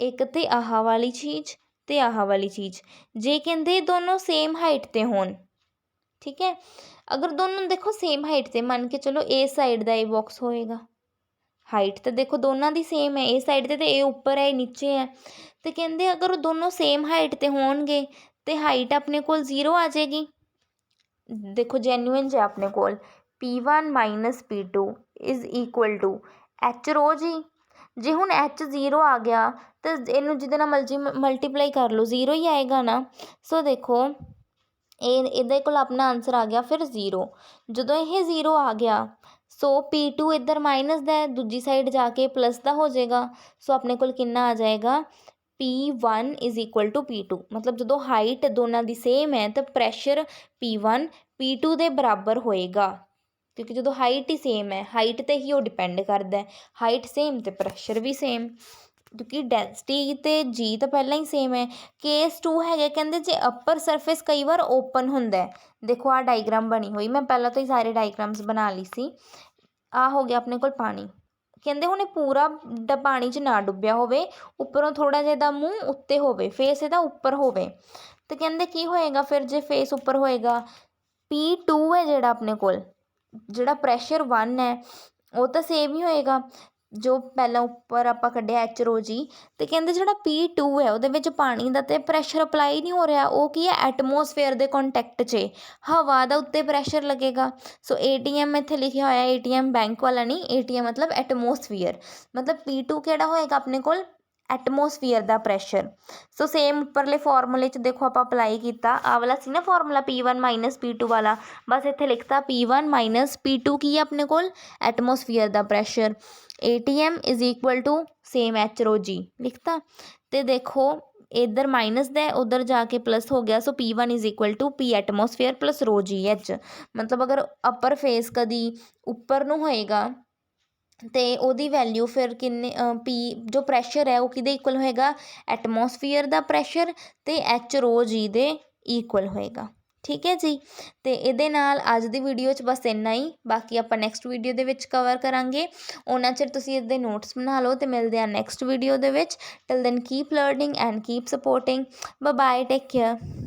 ਇੱਕ ਤਾਂ ਆਹ ਵਾਲੀ ਚੀਜ਼ ਅਤੇ ਆਹ ਵਾਲੀ ਚੀਜ਼। ਜੇ ਕਹਿੰਦੇ ਦੋਨੋਂ ਸੇਮ ਹਾਈਟ 'ਤੇ ਹੋਣ, ਠੀਕ ਹੈ, ਅਗਰ ਦੋਨੋਂ ਦੇਖੋ ਸੇਮ ਹਾਈਟ 'ਤੇ ਮੰਨ ਕੇ ਚਲੋ ਇਸ ਸਾਈਡ ਦਾ ਇਹ ਬਾਕਸ ਹੋਏਗਾ, ਹਾਈਟ ਤਾਂ ਦੇਖੋ ਦੋਨਾਂ ਦੀ ਸੇਮ ਹੈ, ਇਹ ਸਾਈਡ 'ਤੇ ਤਾਂ ਇਹ ਉੱਪਰ ਹੈ ਇਹ ਨੀਚੇ ਹੈ। ਅਤੇ ਕਹਿੰਦੇ ਅਗਰ ਉਹ ਦੋਨੋਂ ਸੇਮ ਹਾਈਟ 'ਤੇ ਹੋਣਗੇ ਤਾਂ ਹਾਈਟ ਆਪਣੇ ਕੋਲ 0 ਆ ਜਾਏਗੀ। ਦੇਖੋ ਜੈਨੂਇਨ ਜੇ ਆਪਣੇ ਕੋਲ P1 minus P2 is equal to H rho ਜੀ। ਜੇ ਹੁਣ H 0 ਆ ਗਿਆ ਤਾਂ ਇਹਨੂੰ ਜਿਹਦੇ ਨਾਲ ਮਲਟੀਪਲਾਈ ਕਰ ਲਓ 0 ਹੀ ਆਏਗਾ ਨਾ। ਸੋ ਦੇਖੋ ਇਹਦੇ ਕੋਲ ਆਪਣਾ ਆਨਸਰ ਆ ਗਿਆ ਫਿਰ 0। ਜਦੋਂ ਇਹ 0 ਆ ਗਿਆ ਸੋ P2 ਇੱਧਰ ਮਾਈਨਸ ਦਾ, ਦੂਜੀ ਸਾਈਡ ਜਾ ਕੇ ਪਲੱਸ ਦਾ ਹੋ ਜਾਏਗਾ। ਸੋ ਆਪਣੇ ਕੋਲ ਕਿੰਨਾ ਆ ਜਾਏਗਾ P1 is equal to P2। ਮਤਲਬ ਜਦੋਂ ਹਾਈਟ ਦੋਨਾਂ ਦੀ ਸੇਮ ਹੈ ਤਾਂ ਪ੍ਰੈਸ਼ਰ P1 P2 ਦੇ ਬਰਾਬਰ ਹੋਏਗਾ, ਕਿਉਂਕਿ ਜਦੋਂ ਹਾਈਟ ਹੀ ਸੇਮ ਹੈ, ਹਾਈਟ 'ਤੇ ਹੀ ਉਹ ਡਿਪੈਂਡ ਕਰਦਾ, ਹਾਈਟ ਸੇਮ ਅਤੇ ਪ੍ਰੈਸ਼ਰ ਵੀ ਸੇਮ, ਕਿਉਂਕਿ ਡੈਂਸਿਟੀ ਅਤੇ ਜੀ ਤਾਂ ਪਹਿਲਾਂ ਹੀ ਸੇਮ ਹੈ। ਕੇਸ 2 ਹੈਗਾ, ਕਹਿੰਦੇ ਜੇ ਅੱਪਰ ਸਰਫੇਸ ਕਈ ਵਾਰ ਓਪਨ ਹੁੰਦਾ। ਦੇਖੋ ਆਹ ਡਾਇਗਰਾਮ ਬਣੀ ਹੋਈ, ਮੈਂ ਪਹਿਲਾਂ ਤੋਂ ਹੀ ਸਾਰੇ ਡਾਇਗਰਾਮਸ ਬਣਾ ਲਈ ਸੀ। ਆਹ ਹੋ ਗਿਆ ਆਪਣੇ ਕੋਲ ਪਾਣੀ। ਕਹਿੰਦੇ ਹੁਣ ਇਹ ਪੂਰਾ ਪਾਣੀ 'ਚ ਨਾ ਡੁੱਬਿਆ ਹੋਵੇ, ਉੱਪਰੋਂ ਥੋੜ੍ਹਾ ਜਿਹਾ ਇਹਦਾ ਮੂੰਹ ਉੱਤੇ ਹੋਵੇ, ਫੇਸ ਇਹਦਾ ਉੱਪਰ ਹੋਵੇ। ਅਤੇ ਕਹਿੰਦੇ ਕੀ ਹੋਏਗਾ ਫਿਰ ਜੇ ਫੇਸ ਉੱਪਰ ਹੋਏਗਾ, P2 ਹੈ ਜਿਹੜਾ ਆਪਣੇ ਕੋਲ, ਜਿਹੜਾ ਪ੍ਰੈਸ਼ਰ 1 ਹੈ ਉਹ ਤਾਂ ਸੇਮ ਹੀ ਹੋਏਗਾ ਜੋ ਪਹਿਲਾਂ ਉੱਪਰ ਆਪਾਂ ਕੱਢਿਆ H ਰੋ ਜੀ। ਅਤੇ ਕਹਿੰਦੇ ਜਿਹੜਾ P2 ਹੈ ਉਹਦੇ ਵਿੱਚ ਪਾਣੀ ਦਾ ਤਾਂ ਪ੍ਰੈਸ਼ਰ ਅਪਲਾਈ ਨਹੀਂ ਹੋ ਰਿਹਾ, ਉਹ ਕੀ ਹੈ ਐਟਮੋਸਫੇਅਰ ਦੇ ਕੰਟੈਕਟ 'ਚ, ਹਵਾ ਦਾ ਉੱਤੇ ਪ੍ਰੈਸ਼ਰ ਲੱਗੇਗਾ। ਸੋ ATM ਇੱਥੇ ਲਿਖਿਆ ਹੋਇਆ, ATM ਬੈਂਕ ਵਾਲਾ ਨਹੀਂ, ATM ਮਤਲਬ ਐਟਮੋਸਫੀਅਰ। ਮਤਲਬ P2 ਕਿਹੜਾ ਹੋਏਗਾ ਆਪਣੇ ਕੋਲ ਐਟਮੋਸਫੀਅਰ ਦਾ ਪ੍ਰੈਸ਼ਰ। ਸੋ ਸੇਮ ਉੱਪਰਲੇ ਫਾਰਮੂਲੇ 'ਚ ਦੇਖੋ ਆਪਾਂ ਅਪਲਾਈ ਕੀਤਾ, ਆਹ ਵਾਲਾ ਸੀ ਨਾ ਫਾਰਮੂਲਾ P1 ਮਾਈਨਸ P2 ਵਾਲਾ, ਬਸ ਇੱਥੇ ਲਿਖਤਾ P1 ਮਾਈਨਸ P2 ਕੀ ਹੈ ਆਪਣੇ ਕੋਲ ਐਟਮੋਸਫੀਅਰ ਦਾ pressure. ATM is equal to same H rho ਜੀ ਲਿਖਤਾ। ਅਤੇ ਦੇਖੋ ਇੱਧਰ ਮਾਈਨਸ ਦਾ ਉੱਧਰ ਜਾ ਕੇ ਪਲੱਸ ਹੋ ਗਿਆ। So P1 is equal to P atmosphere plus rho g H। ਮਤਲਬ ਅਗਰ ਅਪਰ ਫੇਸ ਕਦੀ ਉੱਪਰ ਨੂੰ ਹੋਏਗਾ ਅਤੇ ਉਹਦੀ ਵੈਲਿਊ ਫਿਰ ਕਿੰਨੇ P ਜੋ ਪ੍ਰੈਸ਼ਰ ਹੈ ਉਹ ਕਿਹਦੇ ਇਕੁਅਲ ਹੋਏਗਾ ਐਟਮੋਸਫੀਅਰ ਦਾ ਪ੍ਰੈਸ਼ਰ ਅਤੇ H ਰੋ ਜੀ ਦੇ ਇਕੁਅਲ ਹੋਏਗਾ। ਠੀਕ ਹੈ ਜੀ, ਅਤੇ ਇਹਦੇ ਨਾਲ ਅੱਜ ਦੀ ਵੀਡੀਓ 'ਚ ਬਸ ਇੰਨਾ ਹੀ। ਬਾਕੀ ਆਪਾਂ ਨੈਕਸਟ ਵੀਡੀਓ ਦੇ ਵਿੱਚ ਕਵਰ ਕਰਾਂਗੇ। ਉਹਨਾਂ ਚਿਰ ਤੁਸੀਂ ਇਹਦੇ ਨੋਟਸ ਬਣਾ ਲਓ ਅਤੇ ਮਿਲਦੇ ਆ ਨੈਕਸਟ ਵੀਡੀਓ ਦੇ ਵਿੱਚ। Till then keep learning and keep supporting. Bye bye, take care.